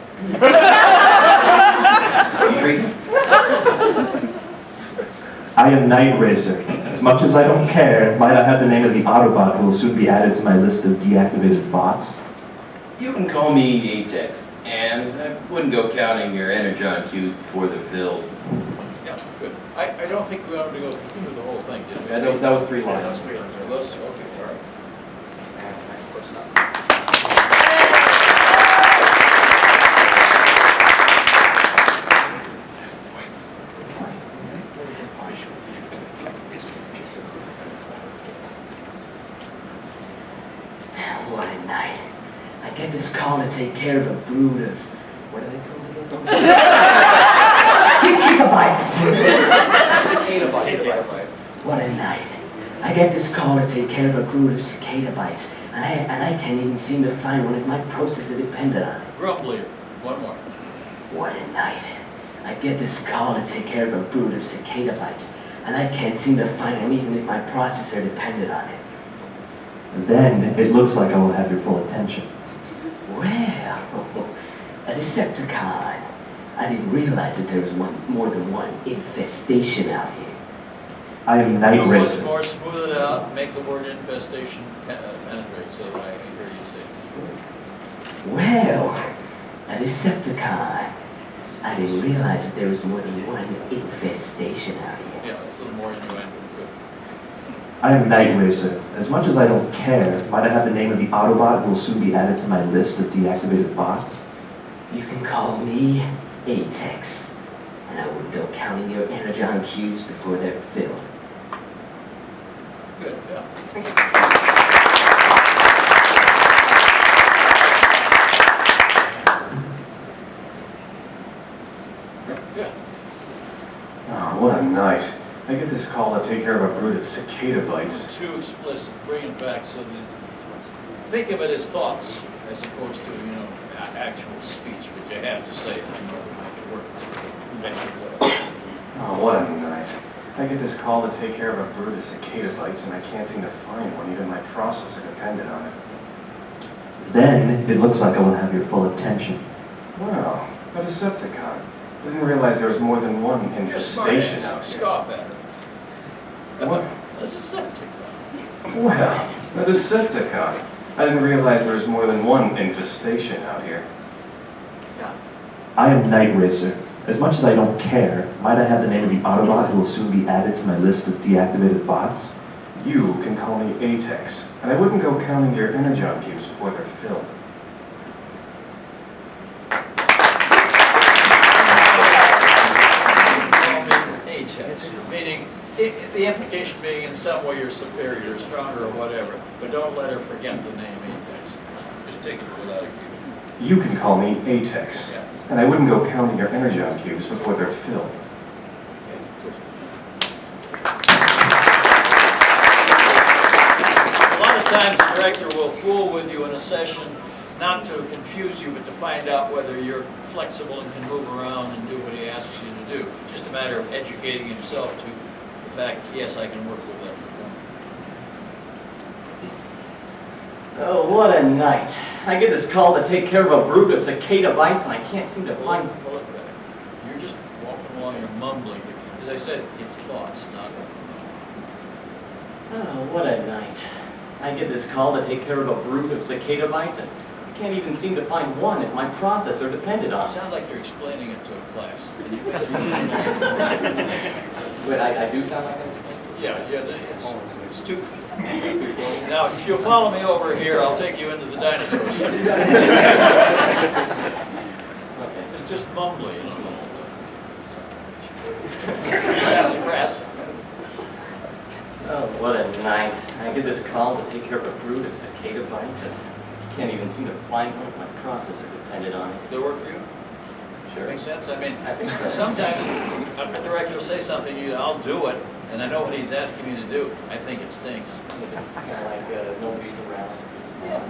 I am Night Racer. As much as I don't care, might I have the name of the Autobot who will soon be added to my list of deactivated bots? You can call me Atex. And I wouldn't go counting your energon cubes before they're filled. Yeah, good. I don't think we ought to go through the whole thing, did we? Yeah, that was 3 lines. That was 3 lines. Those, okay, all right. What a night. I get this call to take care of a brood of, what are they called again? Cicabites. What a night. I get this call to take care of a brood of cicada bites, and I can't even seem to find one if my processor depended on it. Grumbly, one more. What a night. I get this call to take care of a brood of cicada bites, and I can't seem to find one even if my processor depended on it. Then it looks like I will have your full attention. Well, a Decepticon. I didn't realize that there was more than one infestation out here. I am Night Once Racer. more, smooth it out, make the word infestation penetrate so that I can hear you say. Well, a Decepticon. I didn't realize that there was more than one infestation out here. Yeah, it's a little more innuendo. Good. I am Night Racer. As much as I don't care, might I have the name of the Autobot who will soon be added to my list of deactivated bots? You can call me Atex, and I wouldn't go counting your energon cubes before they're filled. Good, yeah. Oh, what a night. I get this call to take care of a brood of cicada bites. Too explicit, bring it back so that think of it as thoughts as opposed to, actual speech, but you have to say it in order to make it work. Oh, what a night. I get this call to take care of a brood of cicada bites, and I can't seem to find one. Even my processor depended on it. Then it looks like I will have your full attention. Wow, a Decepticon. I didn't realize there was more than one infestation out here. Scoff at her. What? A Decepticon. Well, a Decepticon. I didn't realize there was more than one infestation out here. I am Night Racer. As much as I don't care, might I have the name of the Autobot who will soon be added to my list of deactivated bots? You can call me Atex, and I wouldn't go counting your energon cubes before they're filled. Meaning, the implication being in some way you're superior, or stronger, or whatever, but don't let her forget the name Apex. Just take it without a cue. You can call me Atex, and I wouldn't go counting your energon cubes before they're filled. A lot of times the director will fool with you in a session, not to confuse you, but to find out whether you're flexible and can move around and do what he asks you to do. Just a matter of educating himself to the fact, yes, I can work with that. Oh, what a night. I get this call to take care of a brood of cicada bites, and I can't seem to find... You're just walking along, you're mumbling. As I said, it's thoughts, not... Oh, what a night. I get this call to take care of a brood of cicada bites, and I can't even seem to find one if my processor depended on it. You sound like you're explaining it to a class. Wait, I do sound like that? Yeah, it's too... Now, if you'll follow me over here, I'll take you into the dinosaurs. It's just mumbly, Grass. Oh, what a night. I get this call to take care of a brood of cicada bites, and I can't even seem to find one if my processor depended on it. Does it work for you? Sure. Makes sense? I mean, sometimes a director will say something, I'll do it, and I know what he's asking me to do. I think it stinks. Nobody's around. Yeah.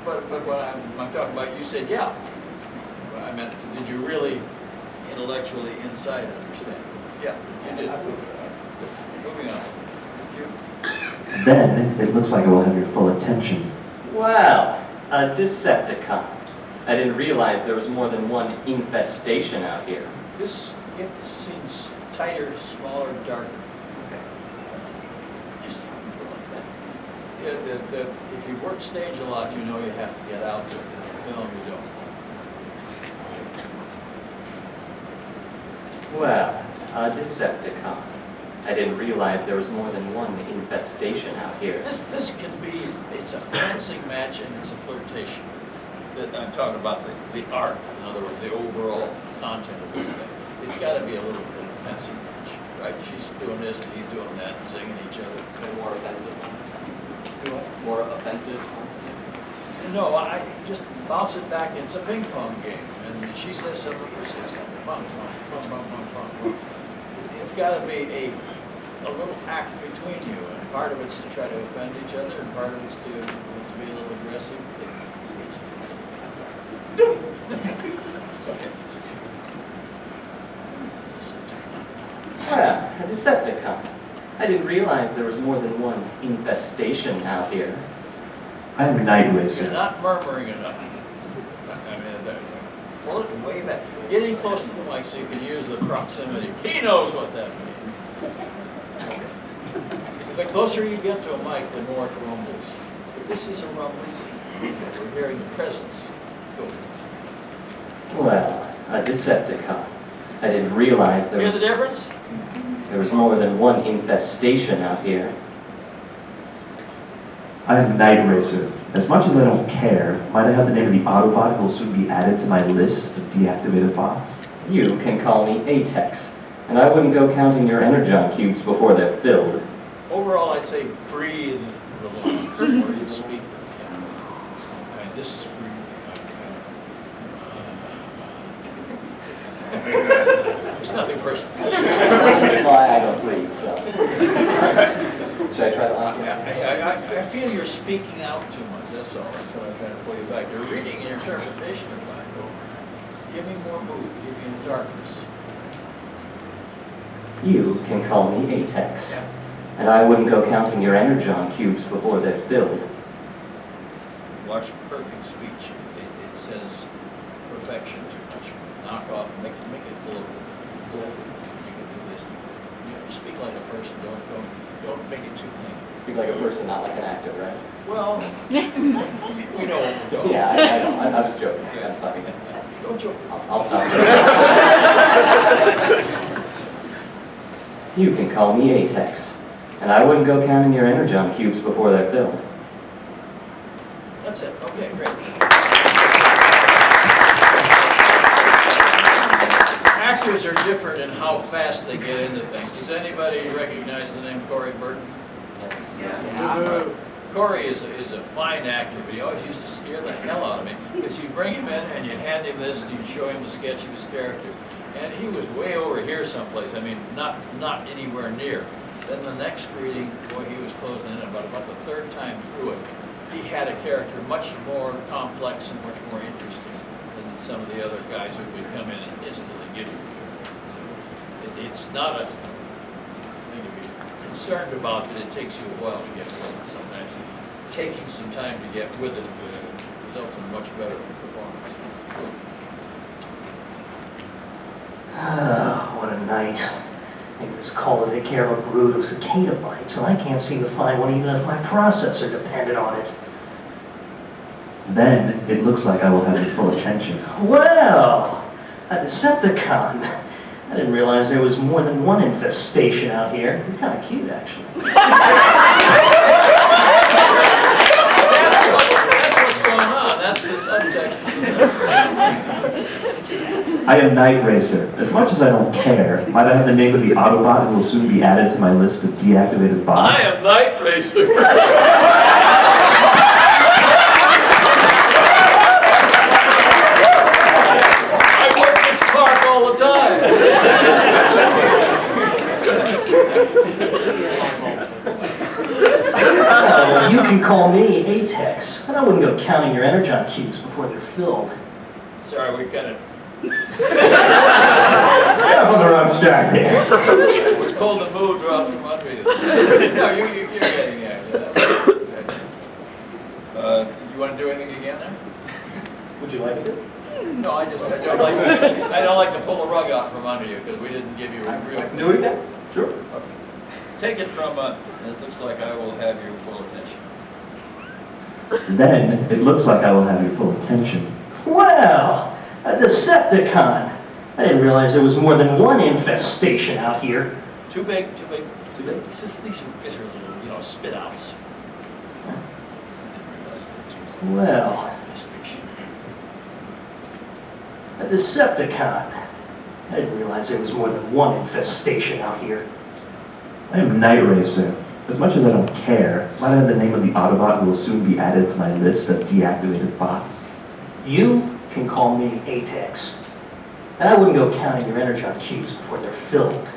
But what I'm talking about, you said, yeah. I meant, did you really intellectually inside understand? Yeah, you did. Moving on. Then it looks like I will have your full attention. Well, a Decepticon. I didn't realize there was more than one infestation out here. This seems tighter, smaller, darker. Okay. Just like that. If you work stage a lot, you know you have to get out there. In film, you don't. Well, a Decepticon. I didn't realize there was more than one infestation out here. This can be, it's a fencing match and it's a flirtation. I'm talking about the art, in other words, the overall content of this thing. It's got to be a little bit of a fencing match, right? She's doing this and he's doing that, and singing each other. More offensive. More offensive. No, I just bounce it back. It's a ping pong game, and she says something, you say something. Bum, bum, bum, bum, bum, bum, bum. It's got to be a little act between you, and part of it's to try to offend each other, and part of it's to be a little aggressive. Well, a Decepticon. I didn't realize there was more than one infestation out here. I'm Night Racer. You're not murmuring enough. I mean, pull it way back. Getting close to the mic so you can use the proximity. He knows what that means. The closer you get to a mic, the more it rumbles. But this is a rumbly scene. We're hearing the presence. Go. Well, a Decepticon. I didn't realize Hear the difference? there was more than one infestation out here. I'm Night Racer. As much as I don't care, might I have the name of the Autobot who will soon be added to my list of deactivated bots? You can call me Atex, and I wouldn't go counting your energon cubes before they're filled. Overall, I'd say breathe the lungs, or you speak. Okay, this is breathing. It's nothing personal. Well, I don't breathe, so. Should I try to laugh? I feel you're speaking out too much, that's all. That's what I'm trying to pull you back. You're reading your interpretation of mine. Give me more mood, give me darkness. You can call me Atex, and I wouldn't go counting your energon cubes before they're filled. Watch perfect speech. It says perfection too much. Knock off, make it global. You can do this. You speak like a person. Don't make it too clean. Speak like a person, not like an actor, right? Well, we know what we're doing. Yeah, I know. I was joking. I'm sorry. Don't joke. I'll stop. You can call me Atex, and I wouldn't go counting your energon cubes before they're filled. That's it. Okay, great. Actors are different in how fast they get into things. Does anybody recognize the name Corey Burton? Yes. Corey is a fine actor, but he always used to scare the hell out of me. Because you'd bring him in and you'd hand him this and you'd show him the sketch of his character. And he was way over here someplace. I mean, not anywhere near. Then the next reading, boy, he was closing in about the third time through it. He had a character much more complex and much more interesting than some of the other guys who could come in and instantly get you. So it's not a thing to be concerned about that it takes you a while to get with it. Sometimes taking some time to get with it results in a much better performance. What a night. Maybe this call to take care of a brood of cicada bites, and I can't seem to find one even if my processor depended on it. Then it looks like I will have your full attention. Well, a Decepticon. I didn't realize there was more than one infestation out here. It's kind of cute, actually. That's what's going on. That's the subtext. I am Night Racer. As much as I don't care, might I have the name of the Autobot who will soon be added to my list of deactivated bots? I am Night Racer. I work this park all the time. You can call me Atex, and I wouldn't go counting your energon cubes before they're filled. Sorry, we kind of... I'm on the wrong stack here. We pulled the mood right from under you. No, you're getting the idea. You want to do anything again there? Would you like to? No, I don't like to pull the rug out from under you because we didn't give you a real... Do it then? Sure. Okay. Take it from, it looks like I will have your full attention. Then it looks like I will have your full attention. Well, a Decepticon. I didn't realize there was more than one infestation out here. Too big, too big, too big. These are little, you know, spit outs. Well, a Decepticon. I didn't realize there was more than one infestation out here. I am Night Racer. As much as I don't care, might I have the name of the Autobot who will soon be added to my list of deactivated bots? You can call me Atex. And I wouldn't go counting your energon cubes before they're filled.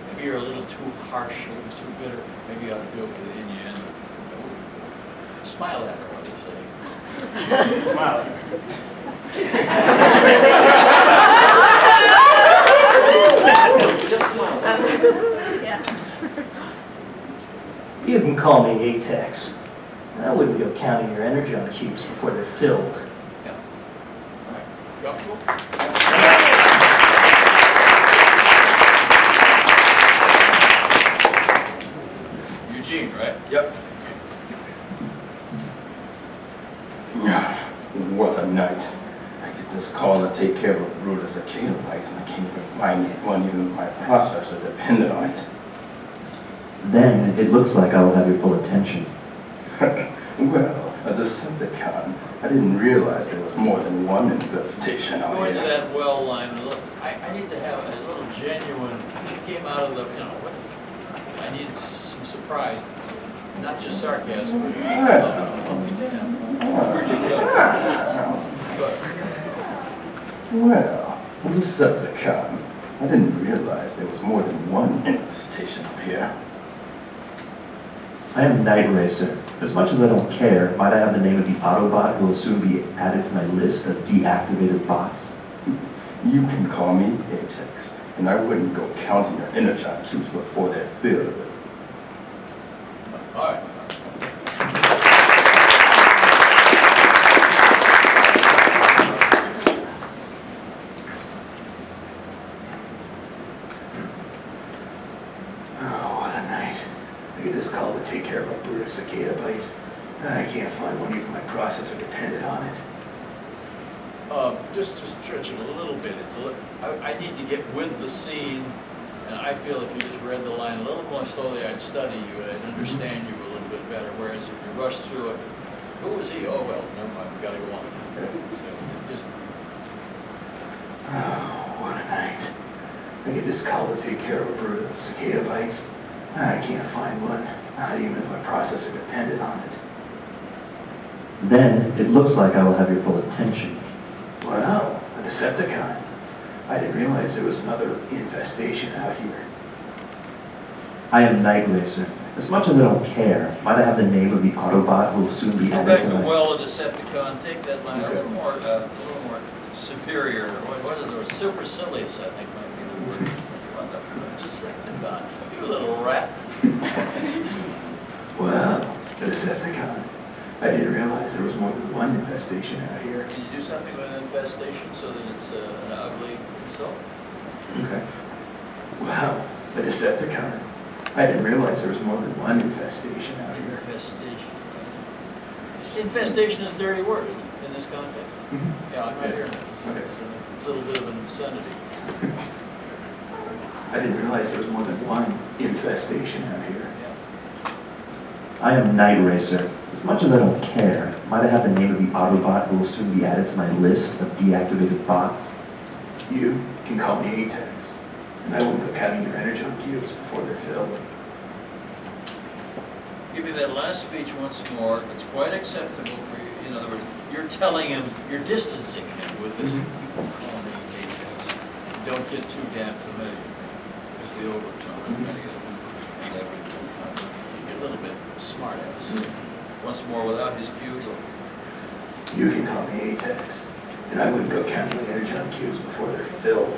Maybe you're a little too harsh, a little too bitter. Maybe you ought to do it with the innuendo. Smile at her, what do you say? Smile at her. Just smile. You can call me Atex. And I wouldn't go counting your energon cubes before they're filled. Yeah. All right. Comfortable? Eugene, right? Yep. What a night. I get this call to take care of a brood of cicada bites, and I can't even find one, even my processor depended on it. Then it looks like I will have your full attention. Well, a Decepticon. I didn't realize there was more than one infestation out Go into here. that well line. Look, I need to have a little genuine. She came out of the, you know, I needed some surprise, not just sarcasm. Where'd you go? Well, a Decepticon. I didn't realize there was more than one infestation up here. I am Night Racer. As much as I don't care, might I have the name of the Autobot who will soon be added to my list of deactivated bots? You can call me Atex, and I wouldn't go counting your energon cubes before they're filled. All right. Oh, what a night. I get this call to take care of a brood of cicada bites. I can't find one, even my processor depended on it. Just stretch it a little bit. I need to get with the scene, and I feel if you just read the line a little more slowly, I'd study you and I'd understand you a little bit better. Whereas if you rush through it, who was he? Oh well, never mind. We gotta go on. So just Oh, what a night. I get this call to take care of a brood of cicada bites. I can't find one, not even if my processor depended on it. Then it looks like I will have your full attention. Wow, a Decepticon. I didn't realize there was another infestation out here. I am Night Racer. As much as I don't care, might I have the name of the Autobot who will soon be go added back to to my... well, a Decepticon. Take that line a little more superior. What is it? Supercilious, I think might be the word. What the Decepticon? You little rat. Wow, a Decepticon. I didn't realize there was more than one infestation out here. Can you do something with an infestation so that it's an ugly insult? Okay. Wow, a Decepticon. I didn't realize there was more than one infestation out here. Infestation. Infestation is a dirty word in this context. Yeah, I'm right here. Okay. It's a little bit of an obscenity. I didn't realize there was more than one infestation out here. I am Night Racer. As much as I don't care, might I have the name of the Autobot who will soon be added to my list of deactivated bots? You can call me Atex, and I won't go counting your energon cubes before they're filled. Give me that last speech once more. It's quite acceptable for you. In other words, you're telling him, you're distancing him with this. Call me Atex. Don't get too damn familiar. There's the overtone and everything. You get a little bit smart ass. Once more without his cubes. You can call me Atex, and I wouldn't go counting the energon cubes before they're filled.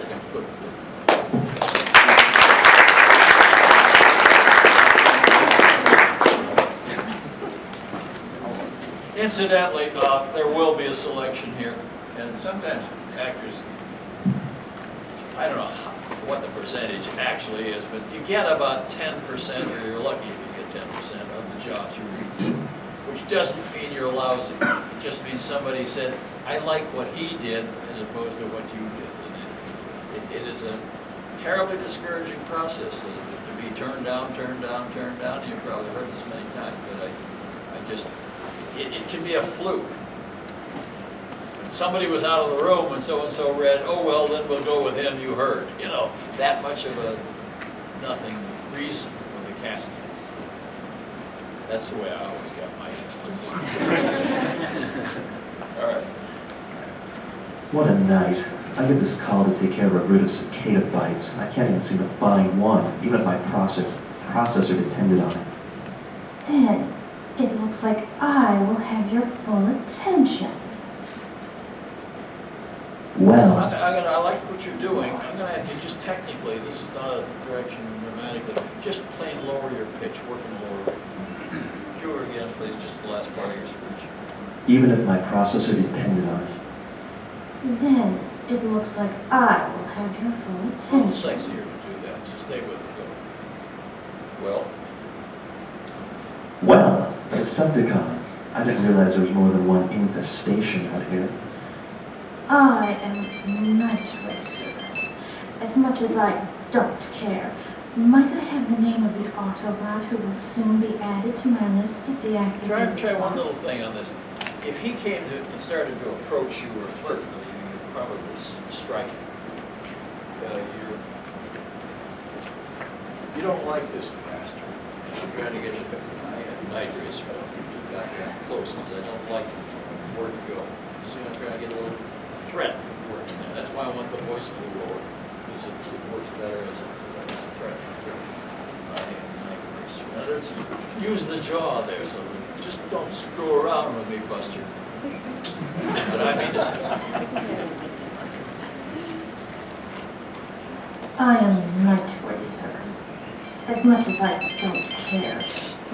Incidentally, there will be a selection here, and sometimes actors, I don't know what the percentage actually is, but you get about 10%, or you're lucky if you get 10% of the jobs, which doesn't mean you're lousy. It just means somebody said, I like what he did as opposed to what you did. And it is a terribly discouraging process to be turned down, turned down, turned down. You've probably heard this many times, but it can be a fluke. When somebody was out of the room and so-and-so read, oh, well, then we'll go with him you heard. You know, that much of a nothing reason for the casting. That's the way I always got my All right. What a night. I get this call to take care of a brood of cicada bites, and I can't even seem to find one, even if my processor depended on it. Then, it looks like I will have your full attention. Well, I like what you're doing. I'm going to have to just technically, this is not a direction dramatically, just plain lower your pitch, working lower. Cue again, please, just the last part of your speech. even if my processor depended on it. Then, it looks like I will have your full It's a little attention. sexier to do that, so stay with it. Go. Well, Decepticon. I didn't realize there was more than one infestation out here. I am Night Racer. As much as I don't care, might I have the name of the Autobot who will soon be added to my list of deactivated Try one little thing on this. If he came to and started to approach you or flirt with you, you'd probably strike him. You don't like this bastard. I'm trying to get my Night Racer got close because I don't like where to go. So I'm trying to get a little threat working there. That's why I want the voice a little lower, because it works better as a threat. I am Night Racer. In other words, use the jaw there, so just don't screw around with me, Buster. But I mean I am Night Racer. As much as I don't care,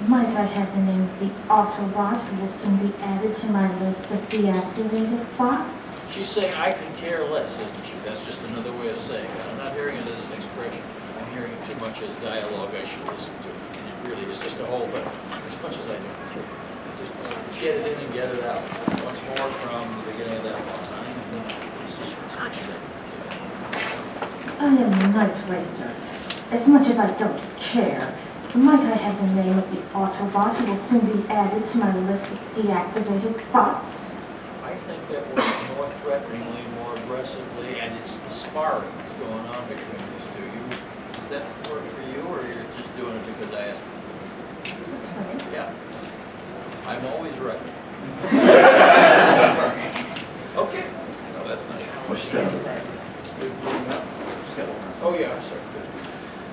might I have the name of the Autobot who will soon be added to my list of deactivated bots? She's saying I can care less, isn't she? That's just another way of saying it. I'm not hearing it as an expression. I'm hearing it too much as dialogue I should listen to. And it really is just a whole thing. As much as I do. Just get it in and get it out. Once more from the beginning of that line, and then see as much as I I am Night Racer. As much as I don't care, might I have the name of the Autobot who will soon be added to my list of deactivated bots? I think that works more threateningly, more aggressively, and it's the sparring that's going on between these two. Does that work for you, or you're just doing it because I asked you? Yeah. I'm always right. Okay. No, that's nice. Well, she's got another bag. Oh, yeah, I'm sorry.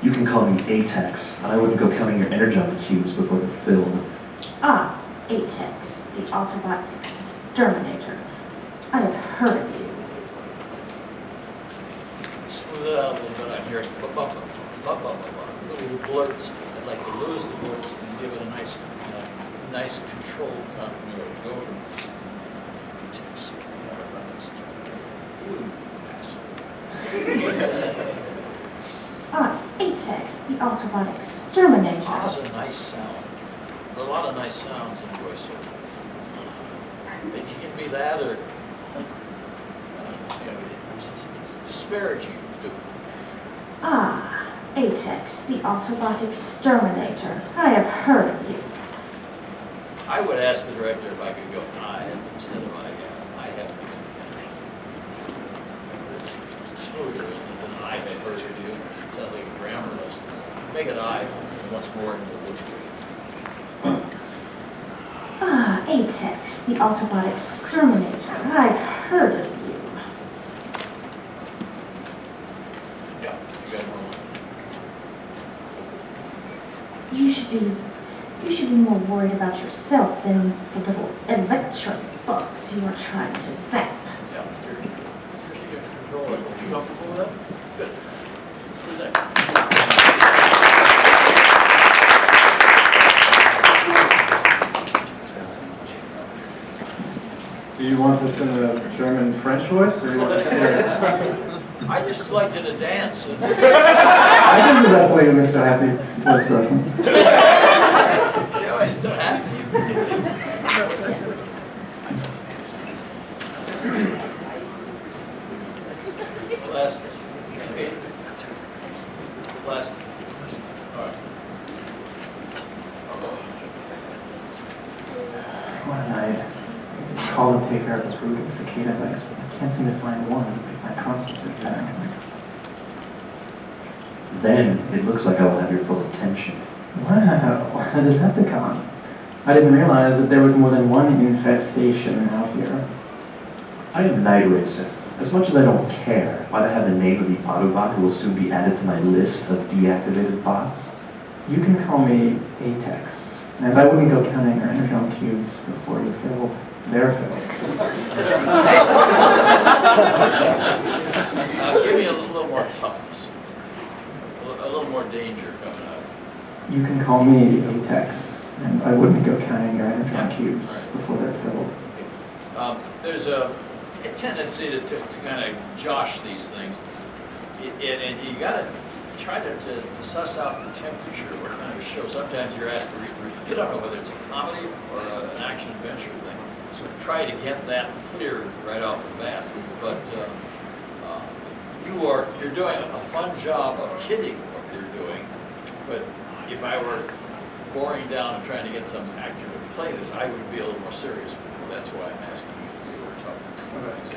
You can call me Atex, and I wouldn't go counting your energon cubes before they're filled. Ah, Atex, the Autobot Exterminator. I have heard of you. Smooth it out a little bit. I'm hearing little blurts. I'd like to lose the blurts and give it a nice controlled continuity. Go from Ah, Atex, the Autobot Exterminator. That's a nice sound. A lot of nice sounds in voiceover. If you give me that, or it's disparaging to do. Ah, Atex, the Autobot Exterminator. I have heard of you. I would ask the director if I could go I instead of I guess. I have this. Smoother than I have heard of you. Sounds like a grammar lesson. Make it I once more and it looks good. Ah, Atex, the Autobot Exterminator. I've heard of you. Yeah, you got one. You should be more worried about yourself than the little electric bugs you are trying to zap. Sounds good. You can control it. You comfortable with that? Good. Who's next? Do you want this in a German-French voice, or do you want this here? I just liked it a dance. I can do that for you, Mr. Happy Voice Person. You know, I still happy. Last. Okay. Last. All right. What a night. It's called to take care of this brood of cicada bites, but I can't seem to find one to make my processor turn. Then it looks like I will have your full attention. Wow, a Decepticon. I didn't realize that there was more than one infestation out here. I am Night Racer. As much as I don't care, why I have the name of the Autobot who will soon be added to my list of deactivated bots, you can call me Atex. And I wouldn't go counting your energon cubes before you fill their fill. Give me a little more toughness, a little more danger coming out. You can call me Atex, and I wouldn't go counting your energon cubes before they're filled. There's a tendency to kind of josh these things, and you got to try to suss out the temperature of what kind of show. Sometimes you're asked to read, you don't know whether it's a comedy or an action-adventure thing, so try to get that clear right off the bat. But you're doing a fun job of kidding what you're doing, but if I were boring down and trying to get some actor to play this, I would be a little more serious. That's why I'm asking you to be a little tough.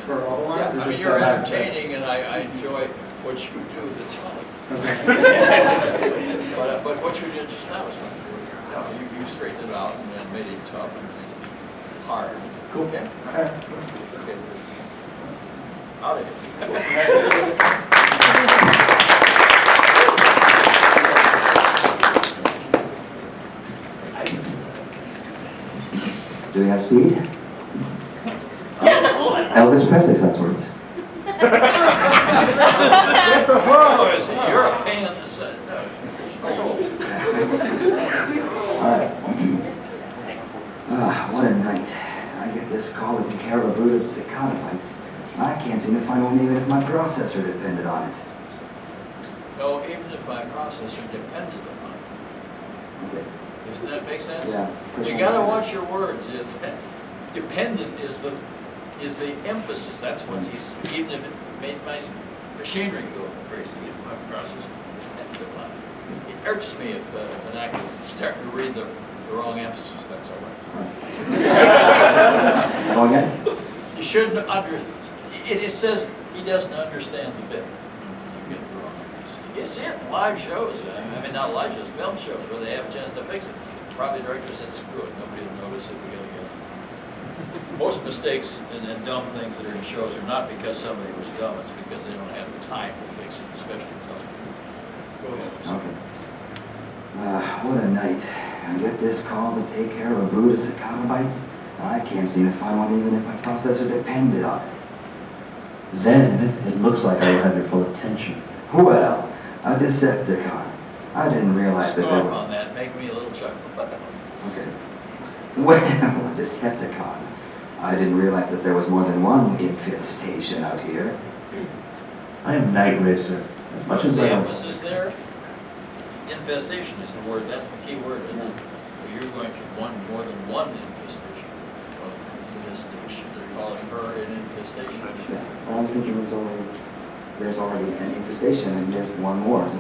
For all the lines? Yeah, I mean, you're entertaining, and I enjoy what you do that's funny. Okay. But what you did just now was funny. You straightened it out and then made it tough and hard. Cool. Okay? Okay. Okay. Out of here. Do we have speed? Elvis Presley's last words. You're a pain in the side. Alright. What a night. I get this call to take care of a brood of cicada bites. I can't seem to find one even if my processor depended on it. No, even if my processor depended upon it. Okay. Doesn't that make sense? Yeah. You gotta watch your words. Dependent is the emphasis. That's what he's, even if it made my machinery go crazy, if my processor depended upon it. It irks me if an actor is starting to read the wrong emphasis. That's all right. Go again? You shouldn't it says he doesn't understand the bit. You get the wrong emphasis. You see it in live shows. I mean, not live shows, film shows where they have a chance to fix it. Probably the director said, screw it, nobody will notice it, we gotta get it. Most mistakes and dumb things that are in shows are not because somebody was dumb, it's because they don't have the time to fix it, especially dumb. Go ahead. Okay. What a night. I get this call to take care of a brood of cicada bites. I can't seem to find one even if my processor depended on it. Then it looks like I will have your full attention. Well, a Decepticon. I didn't realize that there Stop were... on that, make me a little chuckle. Okay. Well, a Decepticon. I didn't realize that there was more than one infestation out here. I am Night Racer. As much What's as the I don't... emphasis there? Infestation is the word, that's the key word, isn't it? So you're going to more than one infestation. Well, infestation, they're calling her an infestation. I was thinking there's already an infestation and there's one more. So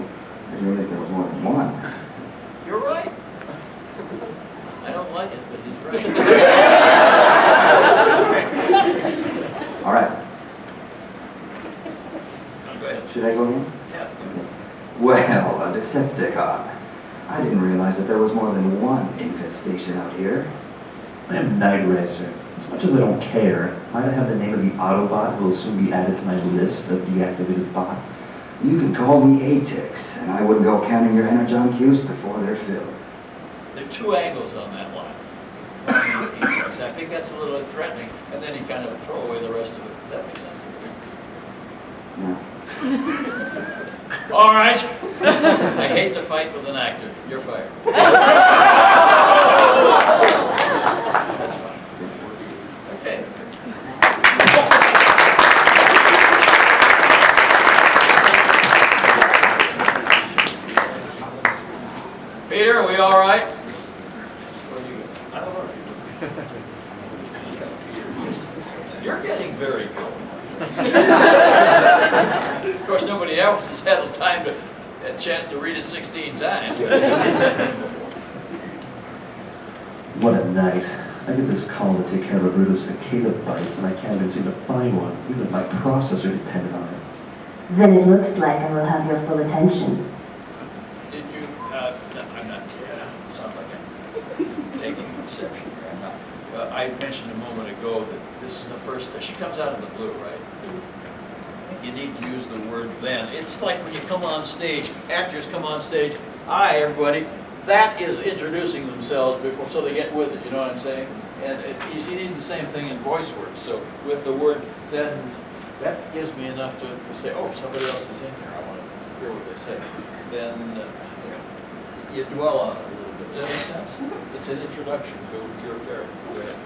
I didn't realize there was more than one. You're right. I don't like it, but he's right. All right. Go ahead. Should I go again? Yeah. Well, a Decepticon. I didn't realize that there was more than one infestation out here. I am Night Racer. As much as I don't care, might I have the name of the Autobot who will soon be added to my list of deactivated bots? You can call me Atex, and I wouldn't go counting your energon cubes before they're filled. There are two angles on that line. I think that's a little threatening, and then you kind of throw away the rest of it. Does that make sense to you? No. All right. I hate to fight with an actor. You're fired. That's fine. Okay. Peter, are we all right? I don't know. You're getting very good. Of course, nobody else has had the time to, a chance to read it 16 times. What a night. I get this call to take care of a brood of cicada bites, and I can't even seem to find one. Even my processor depended on it. Then it looks like I will have your full attention. Did you, I'm not, sounds like I'm taking exception here. I'm not. I mentioned a moment ago that this is the first, she comes out of the blue, right? You need to use the word then. It's like when you come on stage, actors come on stage, hi everybody, that is introducing themselves before, so they get with it, you know what I'm saying? And you need the same thing in voice work. So with the word then, that gives me enough to say, oh, somebody else is in here, I want to hear what they say. Then you dwell on it a little bit. Does that make sense? It's an introduction to your character. Go ahead.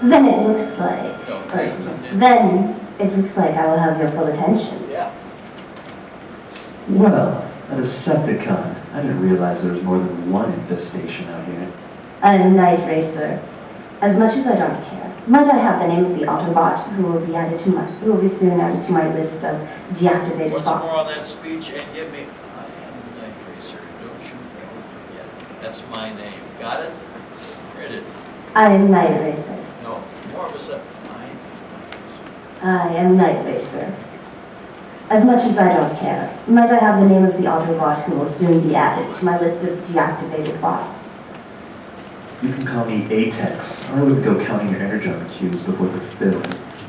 Then it looks like, No, then it looks like I will have your full attention. Yeah. Well, a Decepticon. I didn't realize there was more than one infestation out here. I'm a night racer. As much as I don't care, might I have the name of the Autobot who will be soon added to my list of deactivated Once bots? more on that speech and give me, I am the Night Racer, don't you forget. That's my name. Got it? Read it. I am Night Racer. No, more of a set. I am Night Racer. As much as I don't care, might I have the name of the Autobot who will soon be added to my list of deactivated bots? You can call me Atex, or I would go counting your energon cubes before the film.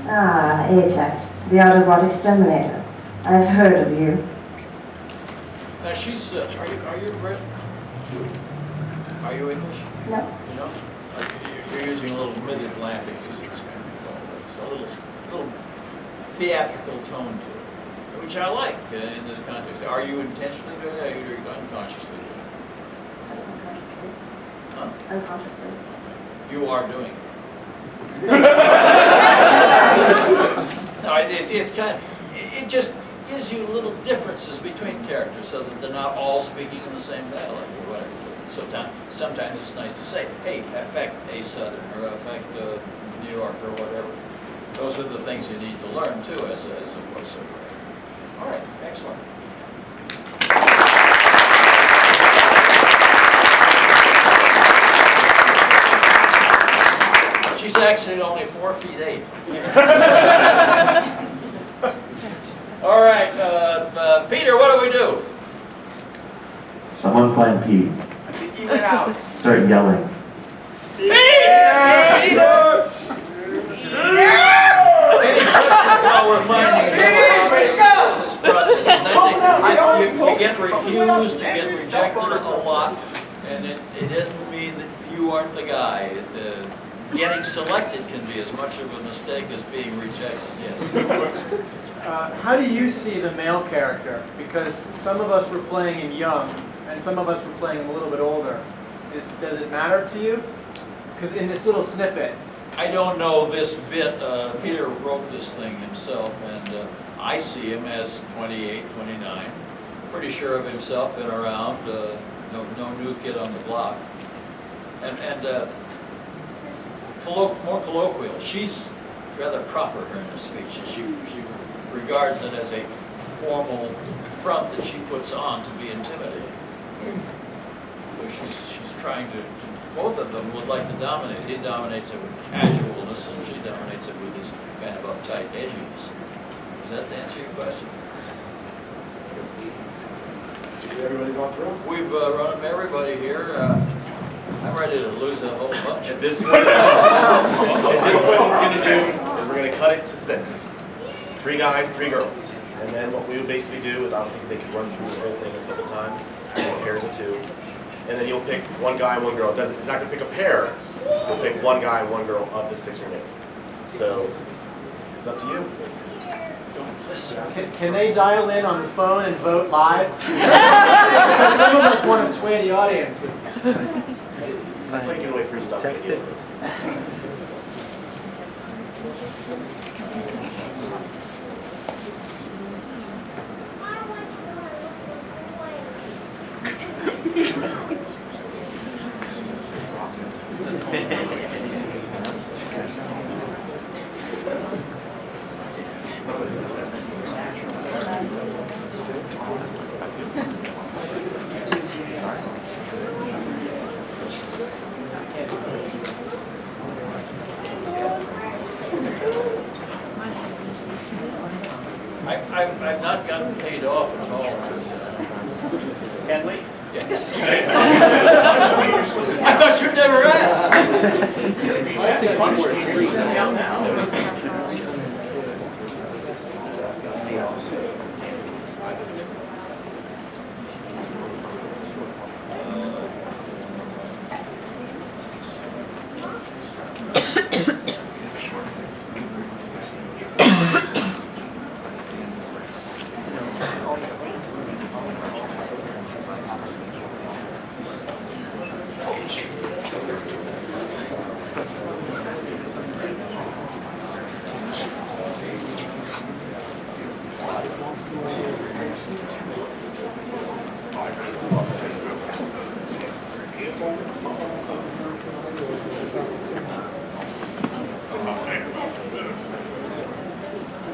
Ah, Atex, the Autobot exterminator. I've heard of you. Now she's, are you Brit? Are you English? No. You know? You're using a little mid-Atlantic, it's a little theatrical tone to it, which I like in this context. Are you intentionally doing that, or are you unconsciously doing it? Huh? Unconsciously. You are doing it. No, it's kind of, it just gives you little differences between characters so that they're not all speaking in the same dialect or whatever. Sometimes it's nice to say, hey, affect a Southern or affect New York or whatever. Those are the things you need to learn too as a voiceover. All right, excellent. She's actually only 4 feet 8. All right, Peter, what do we do? Someone find Pete. He went out. Start yelling. Peter! Any questions while we're finding him about this process? As I say, you get refused, you get rejected a lot, and it doesn't mean that you aren't the guy. Getting selected can be as much of a mistake as being rejected, yes. How do you see the male character? Because some of us were playing him young, and some of us were playing him a little bit older. Does it matter to you? Because in this little snippet, I don't know this bit. Peter wrote this thing himself, and I see him as 28, 29. Pretty sure of himself, been around, no new kid on the block. And more colloquial. She's rather proper in her speech. She regards it as a formal front that she puts on to be intimidating. So she's trying to, both of them would like to dominate. He dominates it with casualness, and she dominates it with this kind of uptight edginess. Does that answer your question? Everybody's off the road. We've run everybody here. I'm ready to lose a whole bunch. At this point, what we're going to do is we're going to cut it to 6. 3 guys, 3 girls. And then what we would basically do is obviously they can run through the whole thing a couple times, pairs of 2. And then you'll pick 1 guy, 1 girl. It's not going to pick a pair. You'll pick 1 guy, 1 girl of the 6 remaining. So it's up to you. can they dial in on the phone and vote live? Because some of us want to sway the audience. That's why you give away free stuff. Text it. I've not gotten paid off at all. Can we? I thought you'd never ask.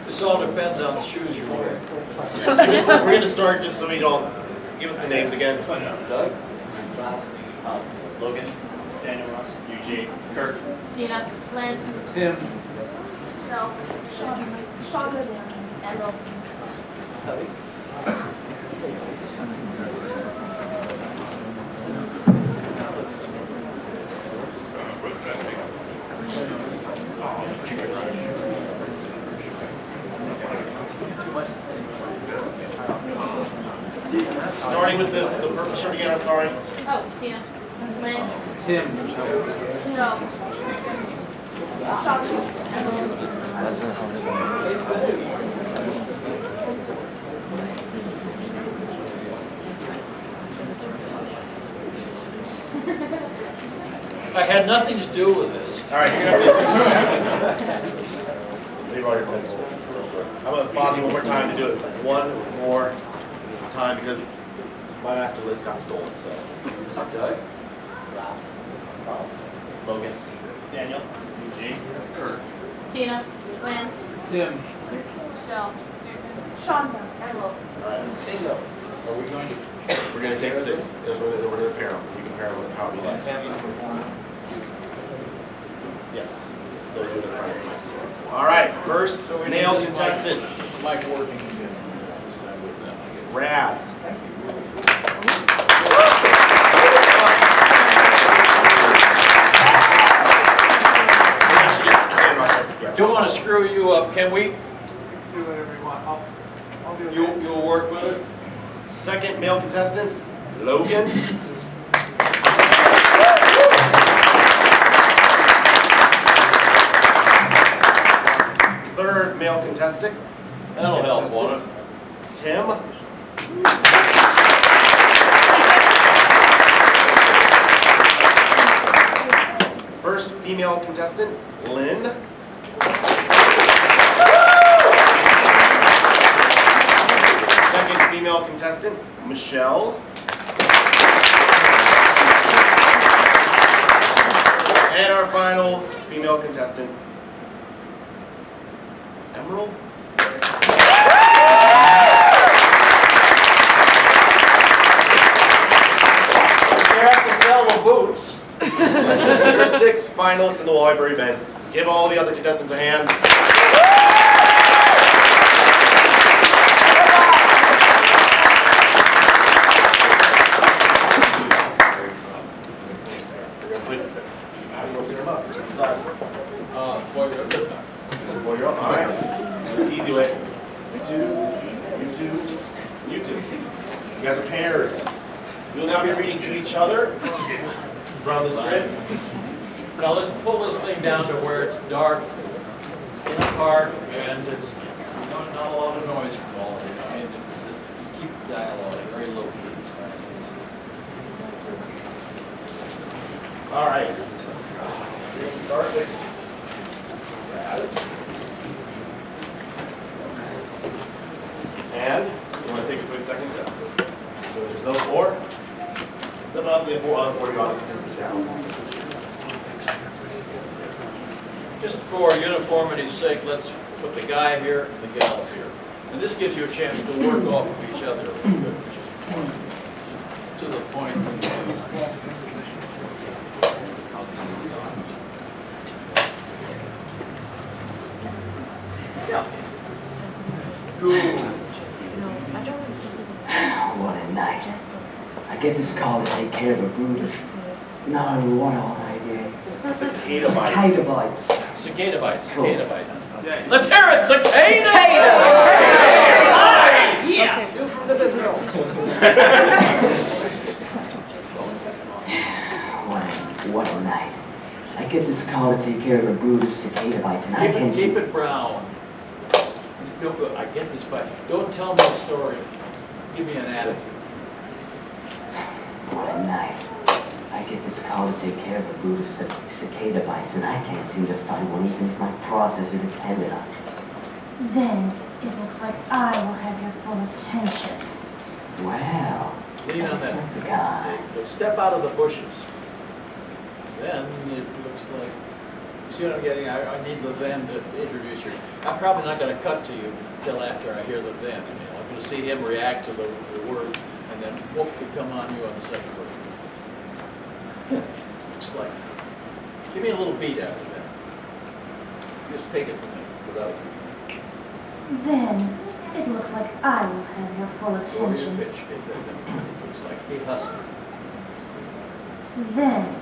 This all depends on the shoes you're wearing. We're going to start just so we don't give us the names again. Doug? Logan? Daniel Ross. Eugene. Kurt. Gina. Lynn. Tim. Michelle. Sean. Emerald. Starting with the purple shirt again, I'm sorry. Oh, Tina. Lynn. Tim. Joe. I had nothing to do with this. All right, you're going to leave all your pencils. I'm going to bother you one more time to do it one more time because my master list got stolen, so. Doug? Logan? Daniel. Eugene. Kurt. Tina. Lynn. Tim. Michelle. Sean. Emerald. All right. Bingo. Are we going to? We're going to take 6. We're going to pair them. You can pair them with how you like. Yes. Still doing it right. All right. First male contestant. Mike working again. This time with them. Raz. Don't want to screw you up. Can we? Do whatever you want. I'll do it. You'll work with it? Second male contestant, Logan. Third male contestant. That'll help, won't it? Tim. First female contestant, Lynn. Second female contestant, Michelle. And our final female contestant, Emerald. You have to sell the boots. There are 6 finalists in the library bed. Give all the other contestants a hand. All right. Easy way. You two. You guys are pairs. You'll now be reading to each other from the script. Now let's pull this thing down to where it's dark in the park and it's not a lot of noise from all of it. I mean, just keep the dialogue very low key. All right. We're going to start with Raz. And you want to take a quick second to go to zone 4. Step up to the 4 on 40 honest and sit down. Just for uniformity's sake, let's put the guy here and the gal here. And this gives you a chance to work off of each other a little bit, which is to the point. Yeah. Good. get this call to take care of a brood of gnarly what all night, Cicada bite. Cicada bites. Cicada bite, cicada bite. Okay. Let's hear it, cicada! Nice! Yeah! You from the Brazil. What a night. I get this call to take care of a brood of cicada bites, and I can Keep it brown. I get this bite. Don't tell me a story. Give me an attitude. What a night. I get this call to take care of a brood of cicada bites, and I can't seem to find one even if my processor depended on it. Then it looks like I will have your full attention. Wow. Lean on That's that. the guy. Step out of the bushes. Then it looks like, see what I'm getting? I need the then to introduce you. I'm probably not going to cut to you until after I hear the then. I mean, I'm going to see him react to the words, and then whoop, we come on you on the second word. Looks like, give me a little beat after that. Just take it from me without. Then it looks like I will have your full Or your attention. pitch. It looks like he hustles. Then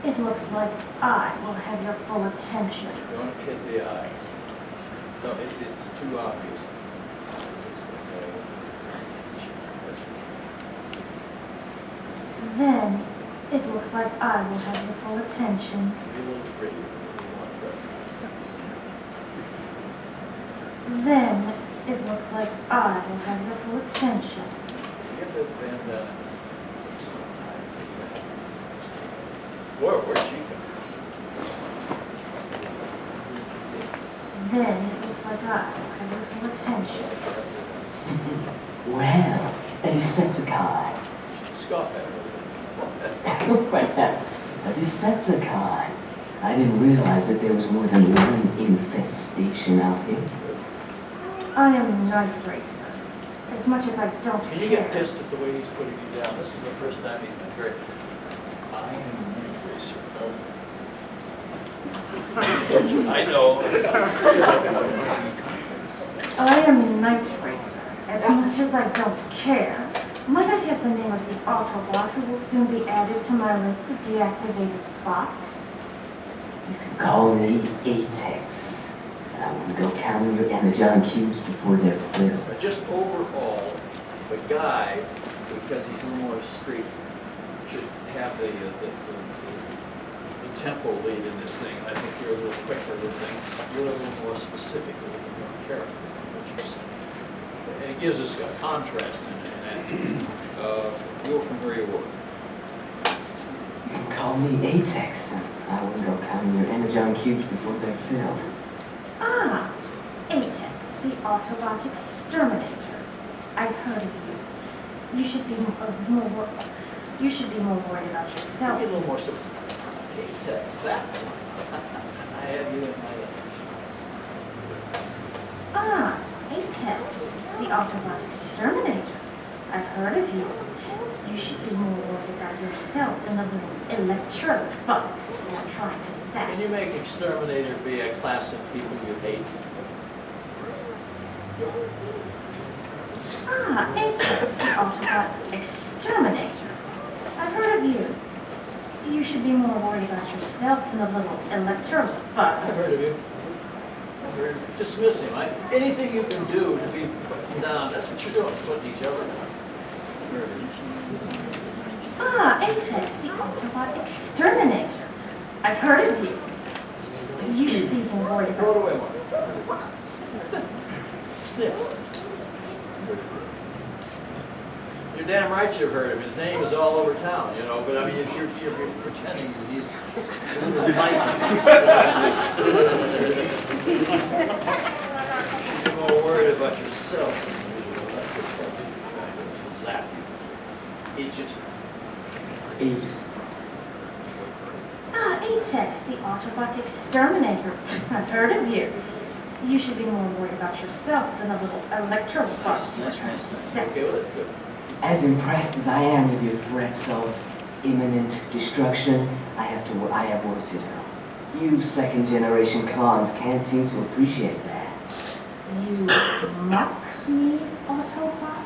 it looks like I will have your full attention. Don't hit the eyes. No, it's too obvious. Then it looks like I will have your full attention. Be a little pretty. Then it looks like I will have your full attention. Get that bandana. Where'd she come Then it looks like I will have your full attention. Well, a Decepticon. Scoff at her. A Decepticon. I didn't realize that there was more than one infestation out here. I am a night racer. As much as I don't Can you care. get pissed at the way he's putting you down? This is the first time he's been very. I am a night racer. I know. I am a night racer. As much as I don't care, might I have the name of the Autobot who will soon be added to my list of deactivated bots? Call me Atex. I want to go counting your energon cubes before they're filled. But just overall, the guy, because he's a little more discreet, should have the tempo lead in this thing. I think you're a little quicker with things. You're a little more specific, a little more careful in what you're saying. And it gives us a contrast in that. Go from where you were. Call me Atex. I want to go counting your energon cubes before they're filled. Ah, Atex, the Autobot exterminator. I've heard of you. You should be more worried about yourself. Be a little more Atex, that one. I had you in my Ah, Atex, the Autobot exterminator. I've heard of you. You should be more worried about yourself than the little electrode bugs you're trying to Can zap. you make exterminator be a class of people you hate? Ah, Atex, the Autobot exterminator. I've heard of you. You should be more worried about yourself than the little electrode bugs. I've heard of you. Dismiss him. Anything you can do to be put down, that's what you're doing, putting each other down. Ah, Atex, the Autobot exterminator. I've heard of you. You should be more worried about... Throw it away, Mark. Sniff. You're damn right you've heard him. His name is all over town, you know, but I mean, if you're pretending he's You're more worried about yourself. Zap you. Idiot. Ah, Atex, the Autobot exterminator. I've heard of you. You should be more worried about yourself than the little electro bugs you're trying to set. Okay, well, that's good. As impressed as I am with your threats of imminent destruction, I have work to do. You second-generation cons can't seem to appreciate that. You mock me, Autobot?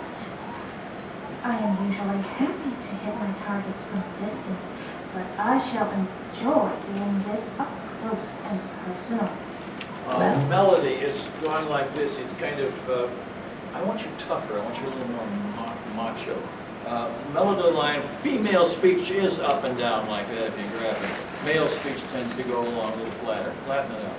I am usually happy to to hit my targets from a distance, but I shall enjoy doing this up close and personal. Melody is going like this. It's kind of, I want you tougher. I want you a little more macho. Melody line, female speech is up and down like that if you grab it. Male speech tends to go along a little flatter. Flatten it out.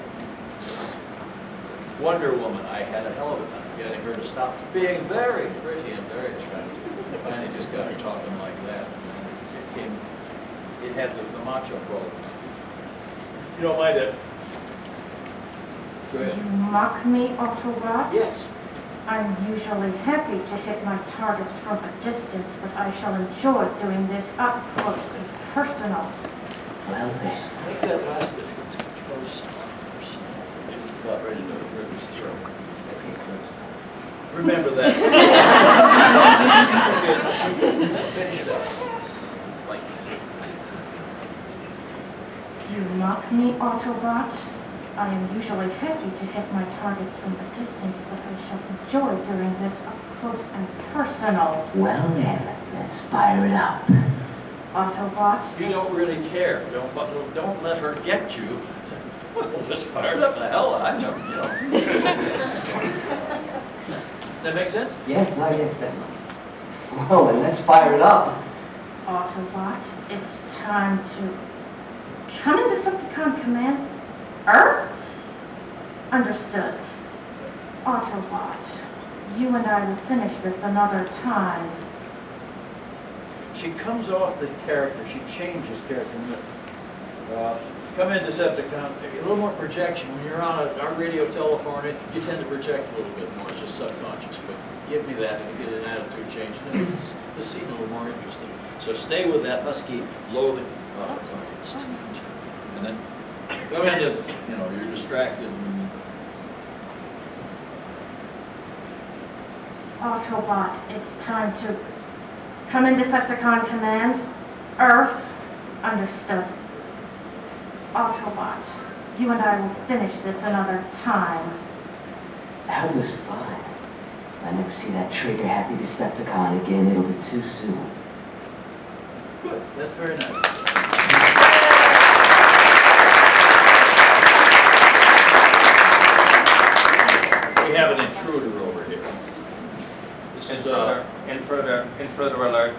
Wonder Woman, I had a hell of a time getting her to stop being very pretty and very attractive. I finally just got her talking like that. It had the macho quality. You don't mind it? Go ahead. You mock me, Autobot? Yes. I'm usually happy to hit my targets from a distance, but I shall enjoy doing this up close and personal. Well then. Make that last bit close and personal. Maybe it's about ready to rip his throat. Remember that. Finish it up. You mock me, Autobot? I am usually happy to hit my targets from a distance, but I shall enjoy doing this up close and personal. Well then, let's fire it up. Autobot? You don't really care. Don't let her get you. Well, just fire it up the hell. I never, you know. That make sense? Yes, definitely. Well then, let's fire it up. Autobot, it's time to come into Decepticon Command. Earth? Understood. Autobot, you and I will finish this another time. She comes off the character. She changes character. Come in, Decepticon. A little more projection. When you're on our radio telephone, you tend to project a little bit more. It's just subconscious. But give me that and you get an attitude change. And it makes the scene a little more interesting. So stay with that husky, low. And then go into, you're distracted. Autobot, it's time to come in Decepticon Command. Earth, understood. Autobot, you and I will finish this another time. That was fun. If I never see that trigger-happy Decepticon again, it'll be too soon. Good, that's very nice. We have an intruder over here. This is intruder alert.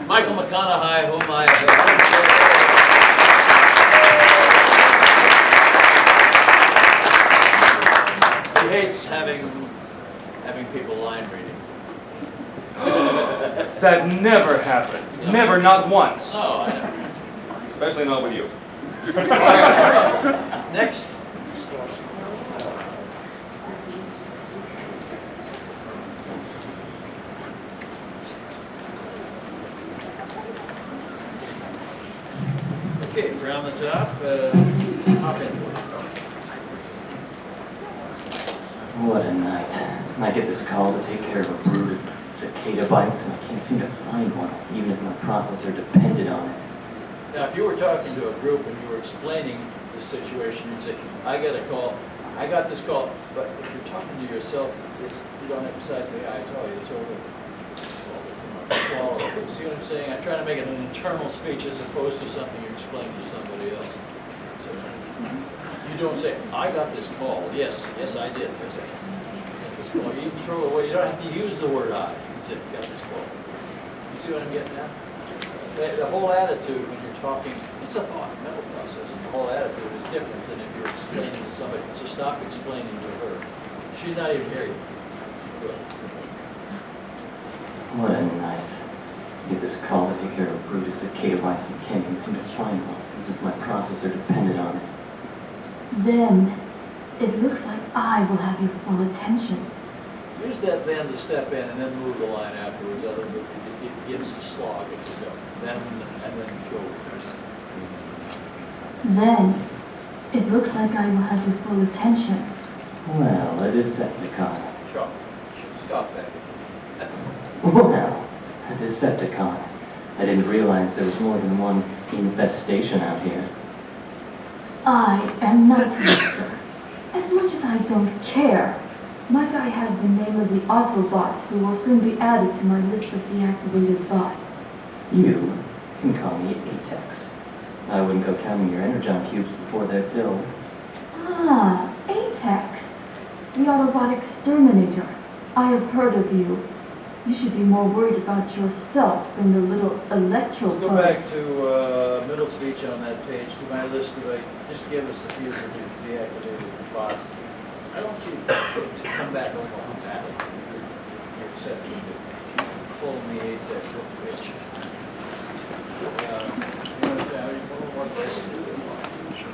Michael McConaughey, whom I have he hates having people line reading. That never happened. Never, not once. Oh, I know. Especially not with you. Next. Okay, around the top, hop in. What a night. I get this call to take care of a brood of cicada bites, and I can't seem to find one, even if my processor depended on it. Now, if you were talking to a group and you were explaining the situation, you'd say, I got a call, I got this call, but if you're talking to yourself, you don't emphasize the I tell you, sort of swallow it. See what I'm saying? I'm trying to make it an internal speech as opposed to something you explain to somebody else. So, you don't say, I got this call. Yes, I did. Yes, I got this call. You throw it away. You don't have to use the word I. You say, got this call. You see what I'm getting at? The whole attitude when you're talking, it's a thought, mental process, and the whole attitude is different than if you're explaining to somebody. So stop explaining to her. She's not even hearing you. Good. What a night. I get this call to take care of a brood of cicada bites and can't even seem to find one, even if my processor depended on it. Then, it looks like I will have your full attention. Use that then to step in and then move the line afterwards. Other it gets a slog if you don't. Then go. Then, it looks like I will have your full attention. Well, a Decepticon. Stop that. Well, a Decepticon. I didn't realize there was more than one infestation out here. I am not sir. As much as I don't care, might I have the name of the Autobot who will soon be added to my list of deactivated bots? You can call me Atex. I wouldn't go counting your energon cubes before they're filled. Ah, Atex, the Autobot exterminator. I have heard of you. You should be more worried about yourself than the little electro Let's go back to middle speech on that page, to my list of, just give us a few of the deactivated bots. I want you to come back over on that. You're accepting to pull me Atex real quick.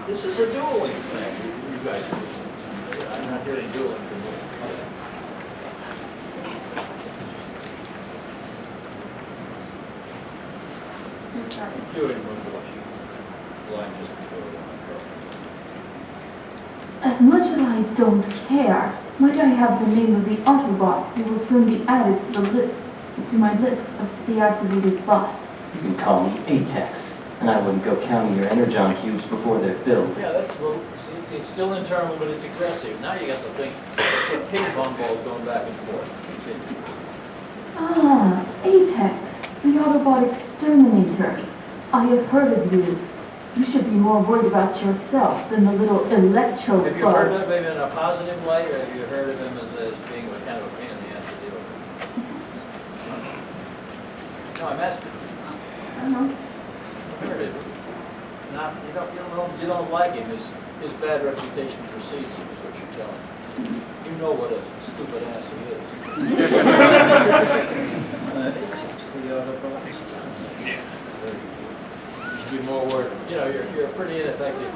This is a dueling thing. You guys are doing. I'm not doing dueling for me. Doing one line just before As much as I don't care, might I have the name of the Autobot who will soon be added to my list of deactivated bots? You can call me Atex, and I wouldn't go counting your energon cubes before they're filled. Yeah, that's a little, see, it's still internal, but it's aggressive. Now you got the thing, the ping pong balls going back and forth. Ah, Atex, the Autobot exterminator. I have heard of you. You should be more worried about yourself than the little electro Have you heard bugs. of him in a positive light, or have you heard of him as being a kind of a pain in the ass to deal with? No, I'm asking. I don't know. Heard it. Not, you don't like him. His bad reputation precedes him, is what you're telling me. You know what a stupid ass he is. It's the Autobot. You should be more worried. You know, you're pretty ineffective.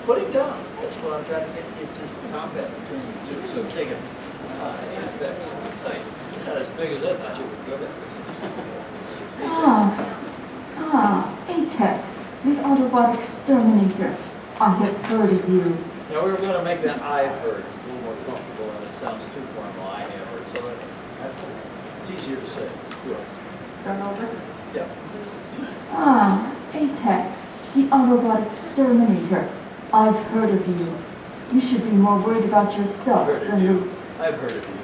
Put him down. That's what I'm trying to get. It's this combat between you two. So take it. That's not as big as that, not you would go there. Atex, the Autobot exterminator. I have heard of you. You know, we were going to make that I've heard. It's a little more comfortable, and it sounds too formal. I have heard. So it's easier to say. Good. Start over? Yeah. Atex, the Autobot exterminator. I've heard of you. You should be more worried about yourself than the... I've heard of you.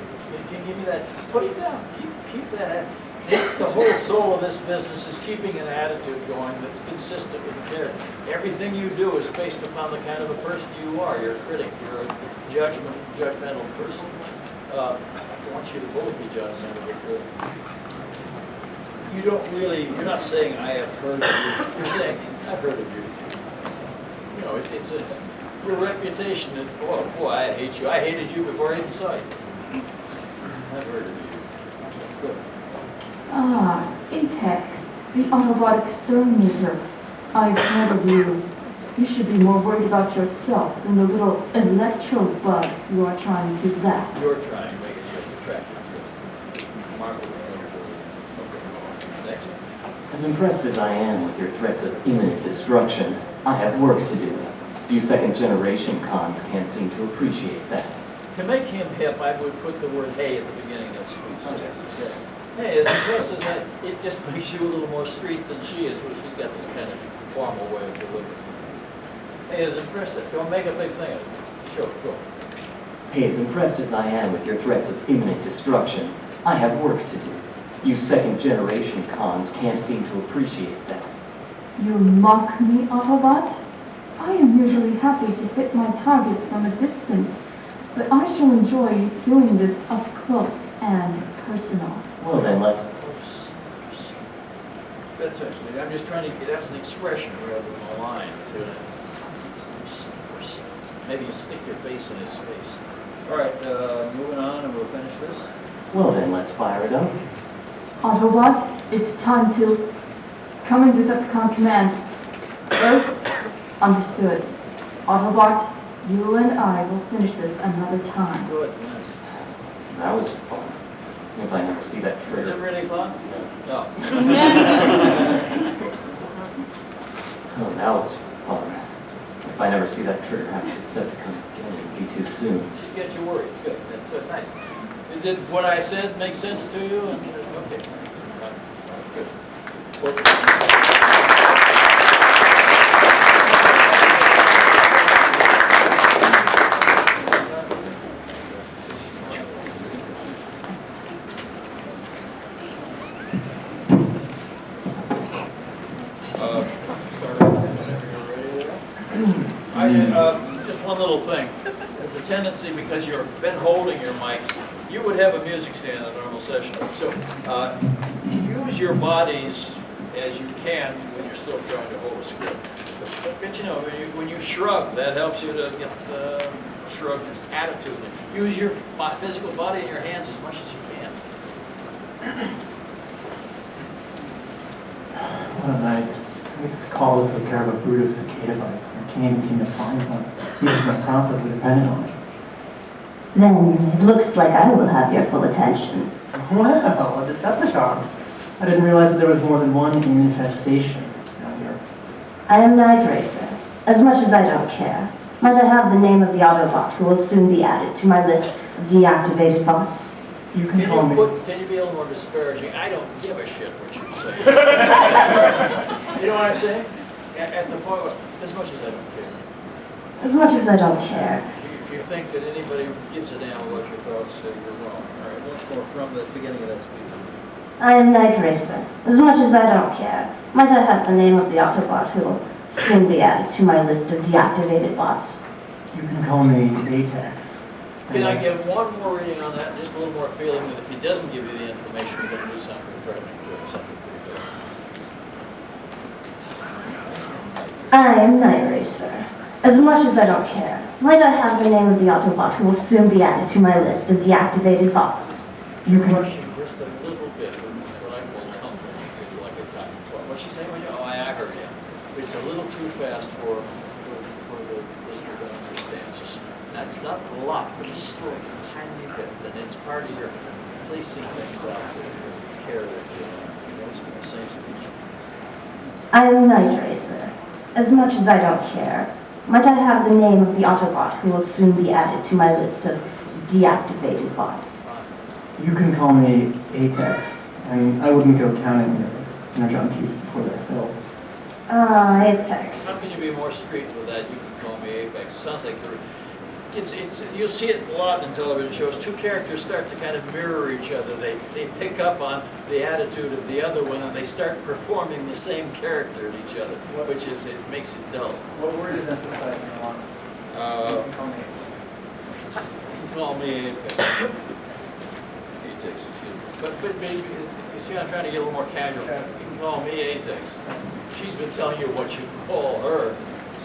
Can you give me that? Put it down. Keep that. It's the whole soul of this business is keeping an attitude going that's consistent with the character. Everything you do is based upon the kind of a person you are. You're a critic. You're a judgmental person. I want you to both be judgmental, but you don't really, you're not saying, I have heard of you. You're saying, I've heard of you. You know, it's your reputation that, oh, boy, I hate you. I hated you before I even saw you. I've heard of you. Good. Atex, the Autobot exterminator. I've heard of you. You should be more worried about yourself than the little electro bugs you are trying to zap. You're trying to make it just attractive. Next. As impressed as I am with your threats of imminent destruction, I have work to do. You second-generation cons can't seem to appreciate that. To make him hip, I would put the word hey at the beginning of that speech. Okay. Hey, as impressed as that, it just makes you a little more street than she is, which she's got this kind of formal way of delivering. Hey, as impressed as, don't make a big thing of it. Sure, go. Hey, as impressed as I am with your threats of imminent destruction, I have work to do. You second-generation cons can't seem to appreciate that. You mock me, Autobot? I am usually happy to hit my targets from a distance, but I shall enjoy doing this up close and personal. Well then, let's... That's actually, I'm just trying to, that's an expression rather than a line to it. Maybe you stick your face in his face. All right, moving on and we'll finish this. Well then, let's fire it up. Autobot, it's time to come in Decepticon Command. Earth, understood. Autobot, you and I will finish this another time. Good, nice. That was fun. If I never see that trigger. Is it really fun? No. Oh, that was fun. If I never see that trigger happen to Decepticon again, it'll be too soon. Just get you worried. Good. That's nice. Did what I said make sense to you? And, okay. Good. just one little thing. There's a tendency, because you've been holding your mics, you would have a music stand in a normal session. So use your bodies as you can when you're still trying to hold a script. But you know, when you shrug, that helps you to get the shrug attitude. Use your physical body and your hands as much as you can. What a night. I get this call to take care of a brood of cicada bites. I can't even seem to find one. Even my process would depend on it. Then it looks like I will have your full attention. Wow, a Decepticon. I didn't realize that there was more than one infestation out here. I am Night Racer. As much as I don't care, might I have the name of the Autobot who will soon be added to my list of deactivated bots? You can call me. Can you be a little more disparaging? I don't give a shit what you say. You know what I'm saying? At the point where, as much as I don't care. As much as I don't care. If you think that anybody gives a damn what your thoughts say, you're wrong. All right, once more from the beginning of that speech. I am Night Racer. As much as I don't care, might I have the name of the Autobot who will soon be added to my list of deactivated bots? You can call me Atex. Can I give one more reading on that, just a little more feeling that if he doesn't give you the information, you're going to do something threatening to him, something pretty good. I am Night Racer. As much as I don't care, might I have the name of the Autobot who will soon be added to my list of deactivated bots? You can rushing just a little bit with what I call tumbling, like a time. What's she saying? Oh, I agree. It's a little too fast for the listener to understand. Just that's not a lot, but just slow a tiny bit, and it's part of your placing things out there, your care that you're saying speech. I am Night Racer. As much as I don't care, might I have the name of the Autobot who will soon be added to my list of deactivated bots? You can call me Atex, and I wouldn't go counting your junkies before they're filled. Ah, Atex. How can you be more street with that? You can call me Apex. It sounds like you'll see it a lot in television shows. Two characters start to kind of mirror each other. They pick up on the attitude of the other one, and they start performing the same character to each other, which is, it makes it dull. What word is emphasizing on? You can call me You can call me Apex. Atex, excuse me. But maybe, you see, I'm trying to get a little more casual. You can call me Atex. She's been telling you what you call her,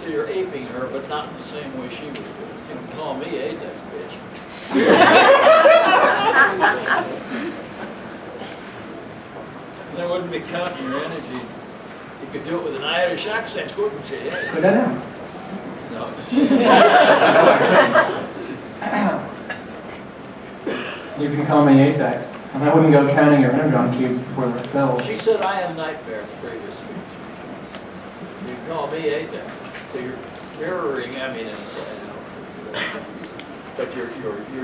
so you're aping her, but not in the same way she was doing. You can call me Atex, bitch. And I wouldn't be counting your energy. You could do it with an Irish accent, couldn't you? Yeah. Could I now? No. You can call me Atex, and I wouldn't go counting your energon cubes before they're filled. She said I am Nightmare in the previous speech. You can call me Atex. So you're mirroring, I mean, in a sense, but you're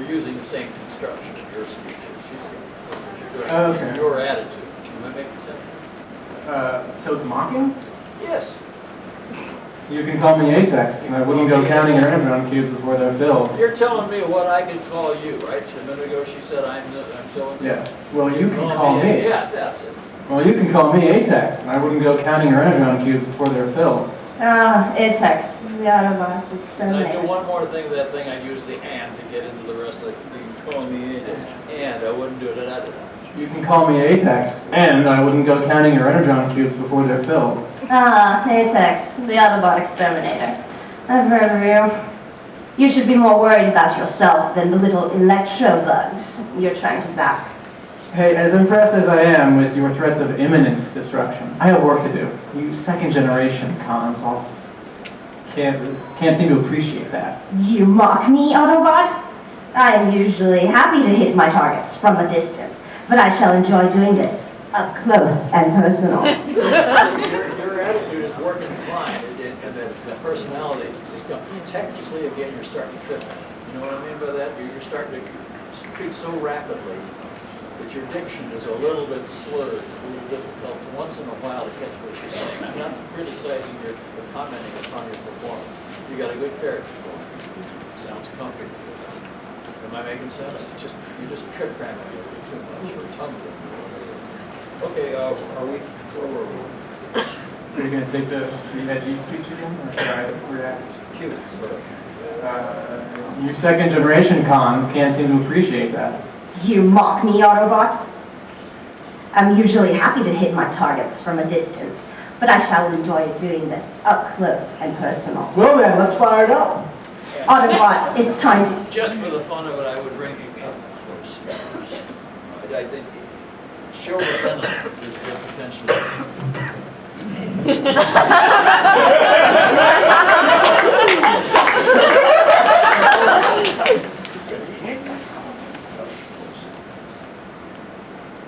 using the same construction in your speech as you're doing. Okay. Your attitude. Am I making sense? So it's mocking? Yes. You can call me Atex, and I wouldn't go counting your energon cubes before they're filled. You're telling me what I can call you, right? A minute ago she said I'm so-and-so. Yeah. Well, you can call me. Yeah, that's it. Well, you can call me Atex, and I wouldn't go counting your energon cubes before they're filled. Ah, Atex. The Autobot And I do exterminator. one more thing with that thing, I'd use the and to get into the rest of it. You can call me Atex, and I wouldn't do it at that. You can call me Atex, and I wouldn't go counting your energon cubes before they're filled. Ah, Atex. The Autobot exterminator. I've heard of you. You should be more worried about yourself than the little electro bugs you're trying to zap. Hey, as impressed as I am with your threats of imminent destruction, I have work to do. You second-generation cons all can't seem to appreciate that. You mock me, Autobot? I am usually happy to hit my targets from a distance, but I shall enjoy doing this up close and personal. Your attitude is working fine, and the personality is coming. Technically, again, you're starting to trip. You know what I mean by that? You're starting to speak so rapidly that your diction is a little bit slurred, a little difficult once in a while to catch what you're saying. I'm not criticizing or commenting upon your performance. You got a good character for it. Sounds comfy. Am I making sense? You just trip cramming a little bit too much or tumbling. Okay, are we? Where were we? Are you going to take the edgy speech again, or should I react? Cute. You second-generation cons can't seem to appreciate that. You mock me, Autobot? I'm usually happy to hit my targets from a distance, but I shall enjoy doing this up close and personal. Well then, let's fire it up. Autobot, it's time to... Just for the fun of it, I would bring you up close. I think show the venom your potential.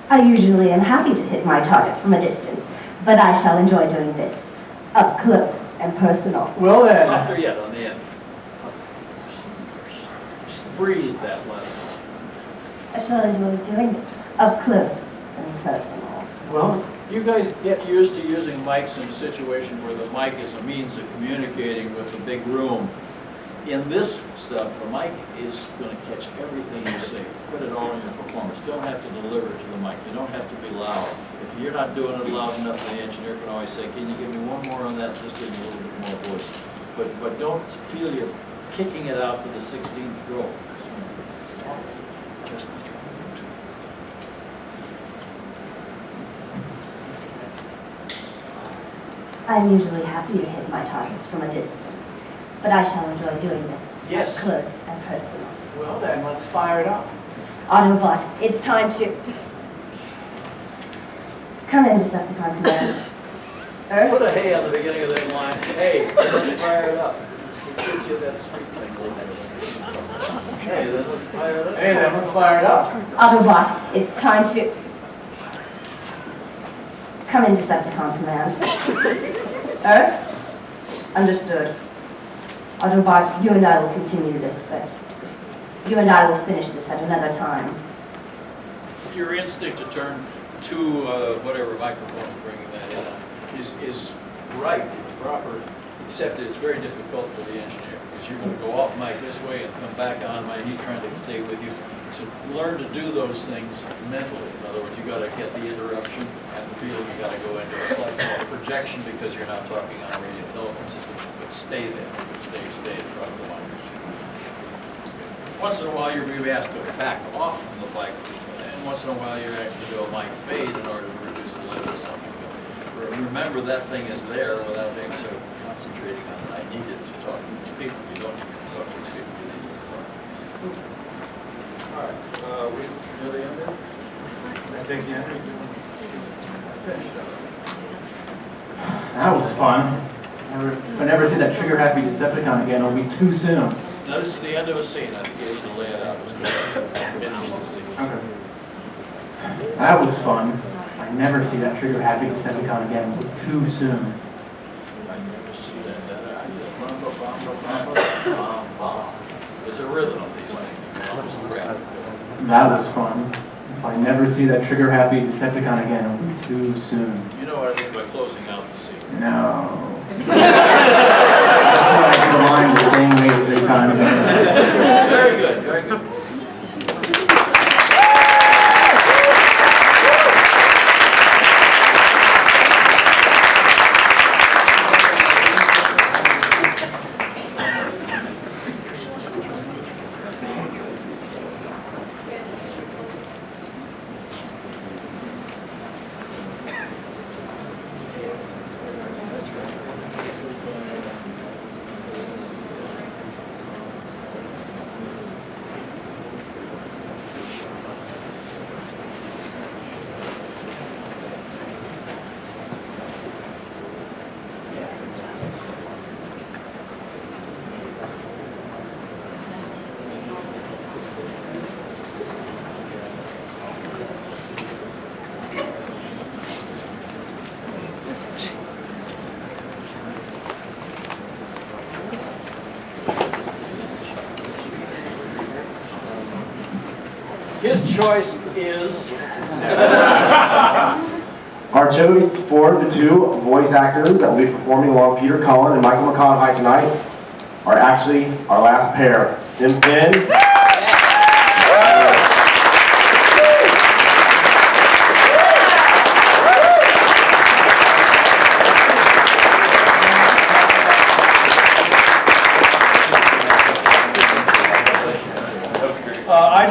I usually am happy to hit my targets from a distance, but I shall enjoy doing this up close and personal. Well then. Softer yet on the end. Just breathe that letter. I shall enjoy doing this up close and personal. Well, you guys get used to using mics in a situation where the mic is a means of communicating with the big room. In this stuff, the mic is going to catch everything you say. Put it all in your performance. Don't have to deliver it to the mic. You don't have to be loud. If you're not doing it loud enough, the engineer can always say, can you give me one more on that? Just give me a little bit more voice. But don't feel you're kicking it out to the 16th row. Just be trying to. I'm usually happy to hit my targets from a distance, but I shall enjoy doing this up close and personal. Well then, let's fire it up. Autobot, it's time to... Come in, Decepticon Command. Earth? Put a hey on the beginning of that line. Hey, let's fire it up. It gives you that sweet tingle. Hey, then let's fire it up. Hey, then let's fire it up. Autobot, it's time to... Come in, Decepticon Command. Earth? Understood. Autobot, you and I will continue this. You and I will finish this at another time. Your instinct to turn to whatever microphone is bringing that in is right, it's proper, except it's very difficult for the engineer, because you're going to go off mic this way and come back on mic, he's trying to stay with you. So learn to do those things mentally. In other words, you got to get the interruption and the feeling you got to go into a slight projection because you're not talking on a radio telephone system, but stay there, stay in front of the mic. Once in a while you're going to be asked to back off from the mic, and once in a while you're asked to do a mic fade in order to reduce the lift or something. But remember that thing is there without being so concentrating on it. I needed to talk to these people. You don't need to talk to these people. You need to talk. All right, we do the end there? I take the end. That was fun. If I never see that trigger-happy Decepticon again, it'll be too soon. Now, this is the end of a scene. I think you need to lay it out. Just finish the scene. Okay. That was fun. If I never see that trigger-happy Decepticon again, it'll be too soon. I never see that. I just bum. There's a rhythm of these things. That was fun. If I never see that trigger-happy Decepticon again, it'll be too soon. You know what I mean by closing out the scene. No. I can align the same way every time. Very good, very good. His choice is... Our choice for the two voice actors that will be performing along Peter Cullen and Michael McConaughey tonight are actually our last pair, Tim Finn.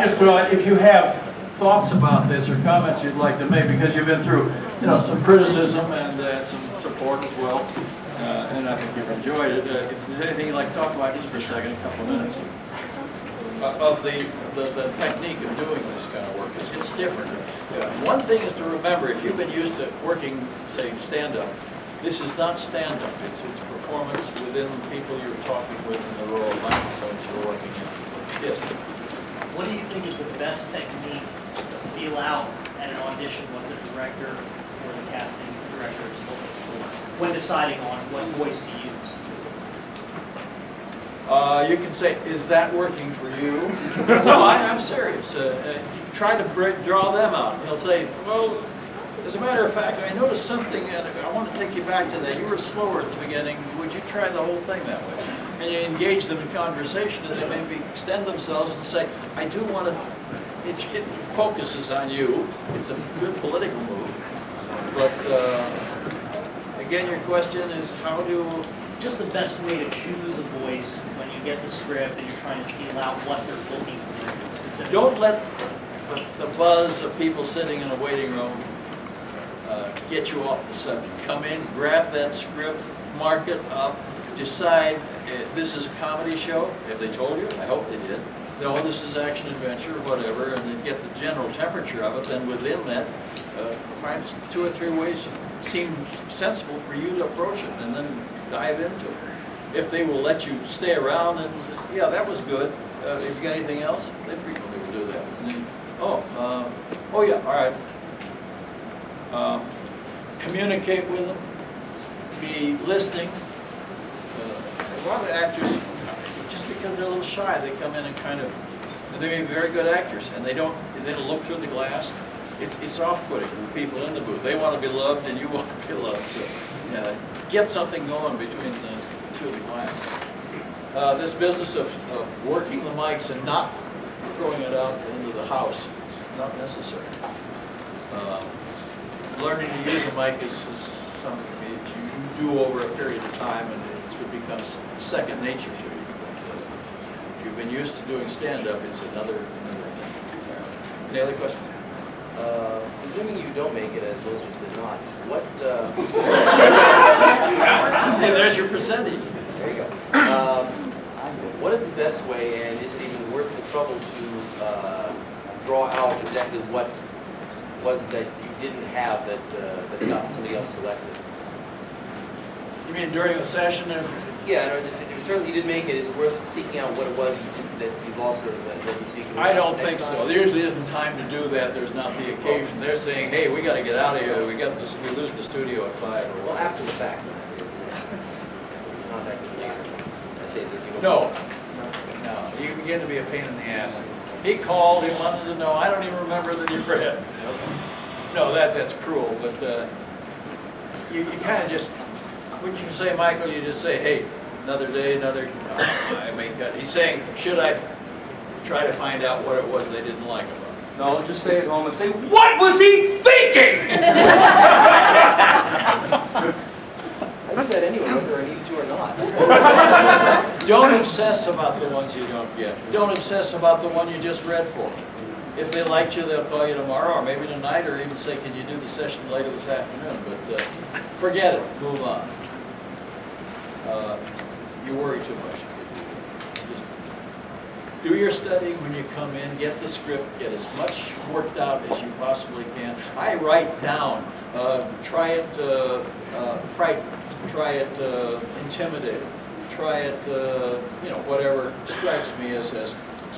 I just thought if you have thoughts about this or comments you'd like to make, because you've been through, some criticism and some support as well, and I think you've enjoyed it. If there's anything you'd like to talk about just for a second, a couple of minutes, of the technique of doing this kind of work, it's different. One thing is to remember, if you've been used to working, say, stand-up, this is not stand-up. It's performance within the people you're talking with in the rural microphones you're working in. Yes? What do you think is the best technique to feel out at an audition what the director or the casting director is looking for when deciding on what voice to use? You can say, is that working for you? No, I'm serious. Try to draw them out. They'll say, well, as a matter of fact, I noticed something, and I want to take you back to that. You were slower at the beginning. Would you try the whole thing that way? And you engage them in conversation, and they maybe extend themselves and say, I do want to, it focuses on you. It's a good political move. But again, your question is how do... Just the best way to choose a voice when you get the script and you're trying to feel out what they're looking for specifically. Don't let the buzz of people sitting in a waiting room get you off the subject. Come in, grab that script, mark it up, decide this is a comedy show. Have they told you? I hope they did. No, this is action adventure or whatever, and then get the general temperature of it. Then within that, find 2 or 3 ways that seem sensible for you to approach it, and then dive into it. If they will let you stay around and just, yeah, that was good. If you got anything else, they frequently will do that. And then, oh yeah, all right. Communicate with them. Be listening. A lot of actors, just because they're a little shy, they come in and kind of, they may be very good actors, and they don't look through the glass. It's off-putting for the people in the booth. They want to be loved, and you want to be loved. So, get something going between the two of the clients. This business of working the mics and not throwing it out into the house, not necessary. Learning to use a mic is something that you do over a period of time, and it becomes second nature to you. If you've been used to doing stand-up, it's another thing. Any other questions? Presuming you don't make it as most did not, what... See, there's your percentage. There you go. What is the best way, and is it even worth the trouble to draw out exactly what was it that you didn't have that got somebody else selected? You mean during the session? Yeah, no, if certainly you did make it, is it worth seeking out what it was that you lost or that you speak about? I don't think so. There usually isn't time to do that. There's not the occasion. They're saying, hey, we got to get out of here. We lose the studio at 5 or well, after the fact. Not that good later. I say that no. You begin to be a pain in the ass. He called. He wanted to know. I don't even remember the read. No, that's cruel. But you kind of just. Wouldn't you say, Michael? You just say, hey, another day, another. I make that. He's saying, should I try to find out what it was they didn't like about it? No, just stay at home and say, what was he thinking? I do that anyway, whether I need to or not. Don't obsess about the ones you don't get. Don't obsess about the one you just read for. If they liked you, they'll call you tomorrow, or maybe tonight, or even say, can you do the session later this afternoon? But forget it. Move on. You worry too much. Just do your studying when you come in. Get the script. Get as much worked out as you possibly can. I write down. Try it frighten. Try it intimidate. Try it, whatever strikes me as to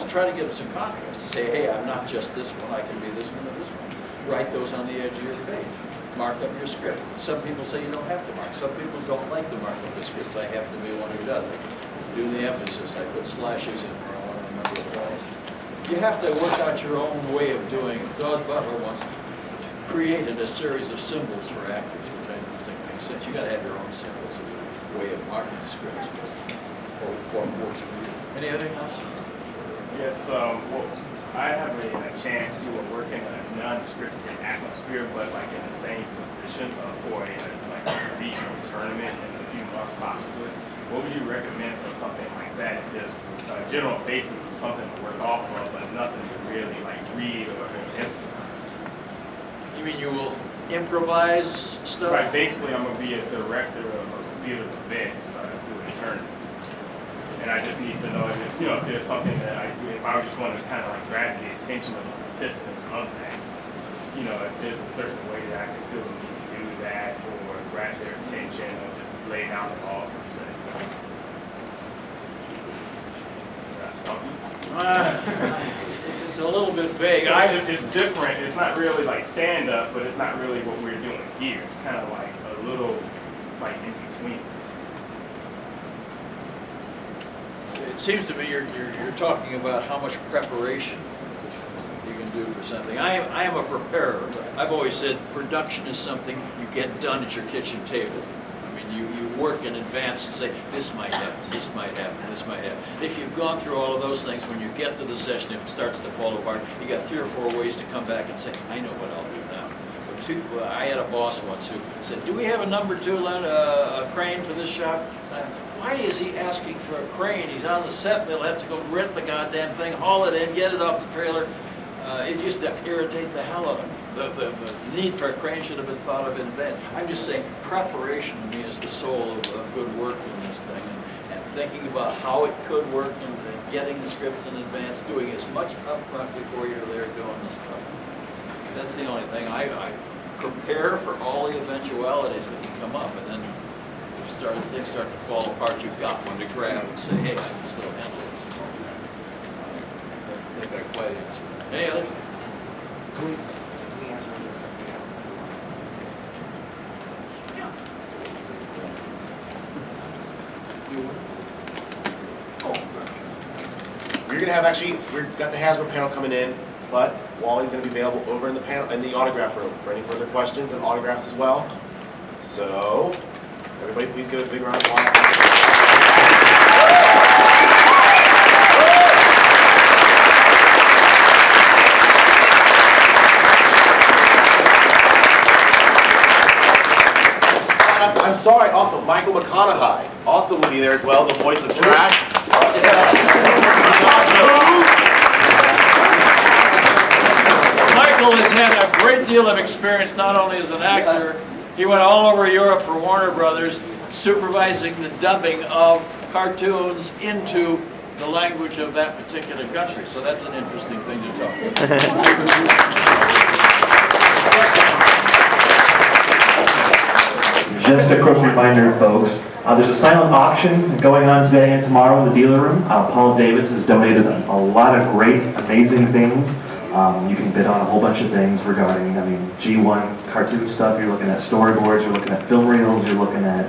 try to give them some confidence. To say, hey, I'm not just this one. I can be this one or this one. Write those on the edge of your page. Mark up your script. Some people say you don't have to mark. Some people don't like to mark up the script. I have to be one who does it. Do the emphasis. I put slashes in where I want to remember what it was. You have to work out your own way of doing it. Dawes Butler once created a series of symbols for actors, which I don't think makes sense. You got to have your own symbols, a way of marking the scripts. Or works for you. Anything else? Yes, well, I have a chance to work in a non-scripted atmosphere, but like in the same position for a regional tournament in a few months possibly. what would you recommend for something like that? Just general basis of something to work off of, but nothing to really like read or emphasize. You mean you will improvise stuff? Right, basically I'm going to be a director of a theater event through an attorney. And I just need to know if, if there's something that if I just want to kind of like grab the attention of the participants of that, if there's a certain way that I can feel the need to do that or grab their attention or just lay down the law per se. It's a little bit vague. It's different. It's not really like stand-up, but it's not really what we're doing here. It's kind of like a little like in between. It seems to me you're talking about how much preparation you can do for something. I am a preparer. I've always said production is something you get done at your kitchen table. I mean, you work in advance and say, this might happen, this might happen, this might happen. If you've gone through all of those things, when you get to the session, if it starts to fall apart, you got 3 or 4 ways to come back and say, I know what I'll do now. I had a boss once who said, do we have a number 2 a crane for this shot? Why is he asking for a crane? He's on the set, they'll have to go rent the goddamn thing, haul it in, get it off the trailer. It used to irritate the hell out of him. The need for a crane should have been thought of in advance. I'm just saying preparation to me is the soul of good work in this thing. And thinking about how it could work and getting the scripts in advance, doing as much upfront before you're there doing this stuff. That's the only thing. I prepare for all the eventualities that can come up, and then if things start to fall apart, you've got one to grab and say, hey, I can still handle this. I think I quite answered. Any others? We're gonna have we've got the Hasbro panel coming in, but Wally's gonna be available over in the panel, in the autograph room for any further questions and autographs as well. So, everybody please give a big round of applause. I'm sorry, also, Michael McConaughey also will be there as well, the voice of Drax. Michael has had a great deal of experience, not only as an actor, he went all over Europe for Warner Brothers, supervising the dubbing of cartoons into the language of that particular country. So that's an interesting thing to talk about. Just a quick reminder, folks, there's a silent auction going on today and tomorrow in the dealer room. Paul Davis has donated a lot of great, amazing things. You can bid on a whole bunch of things regarding, G1 cartoon stuff. You're looking at storyboards, you're looking at film reels, you're looking at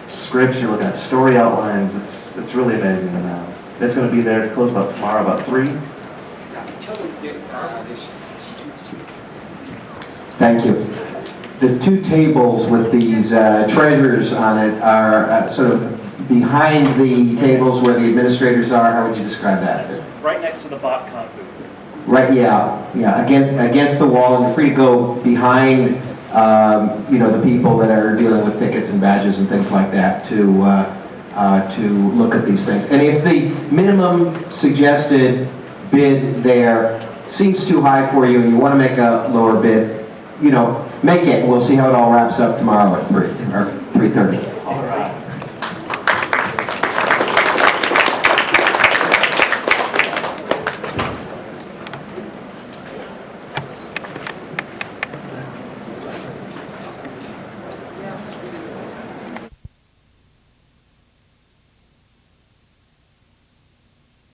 scripts, you're looking at story outlines. It's really amazing. And it's going to be there to close tomorrow about 3. Thank you. The 2 tables with these treasures on it are sort of behind the tables where the administrators are. How would you describe that? Right next to the BotCon booth. Right, yeah, against the wall, and you're free to go behind, the people that are dealing with tickets and badges and things like that to look at these things. And if the minimum suggested bid there seems too high for you and you want to make a lower bid, make it. We'll see how it all wraps up tomorrow at 3 or 3:30. All right.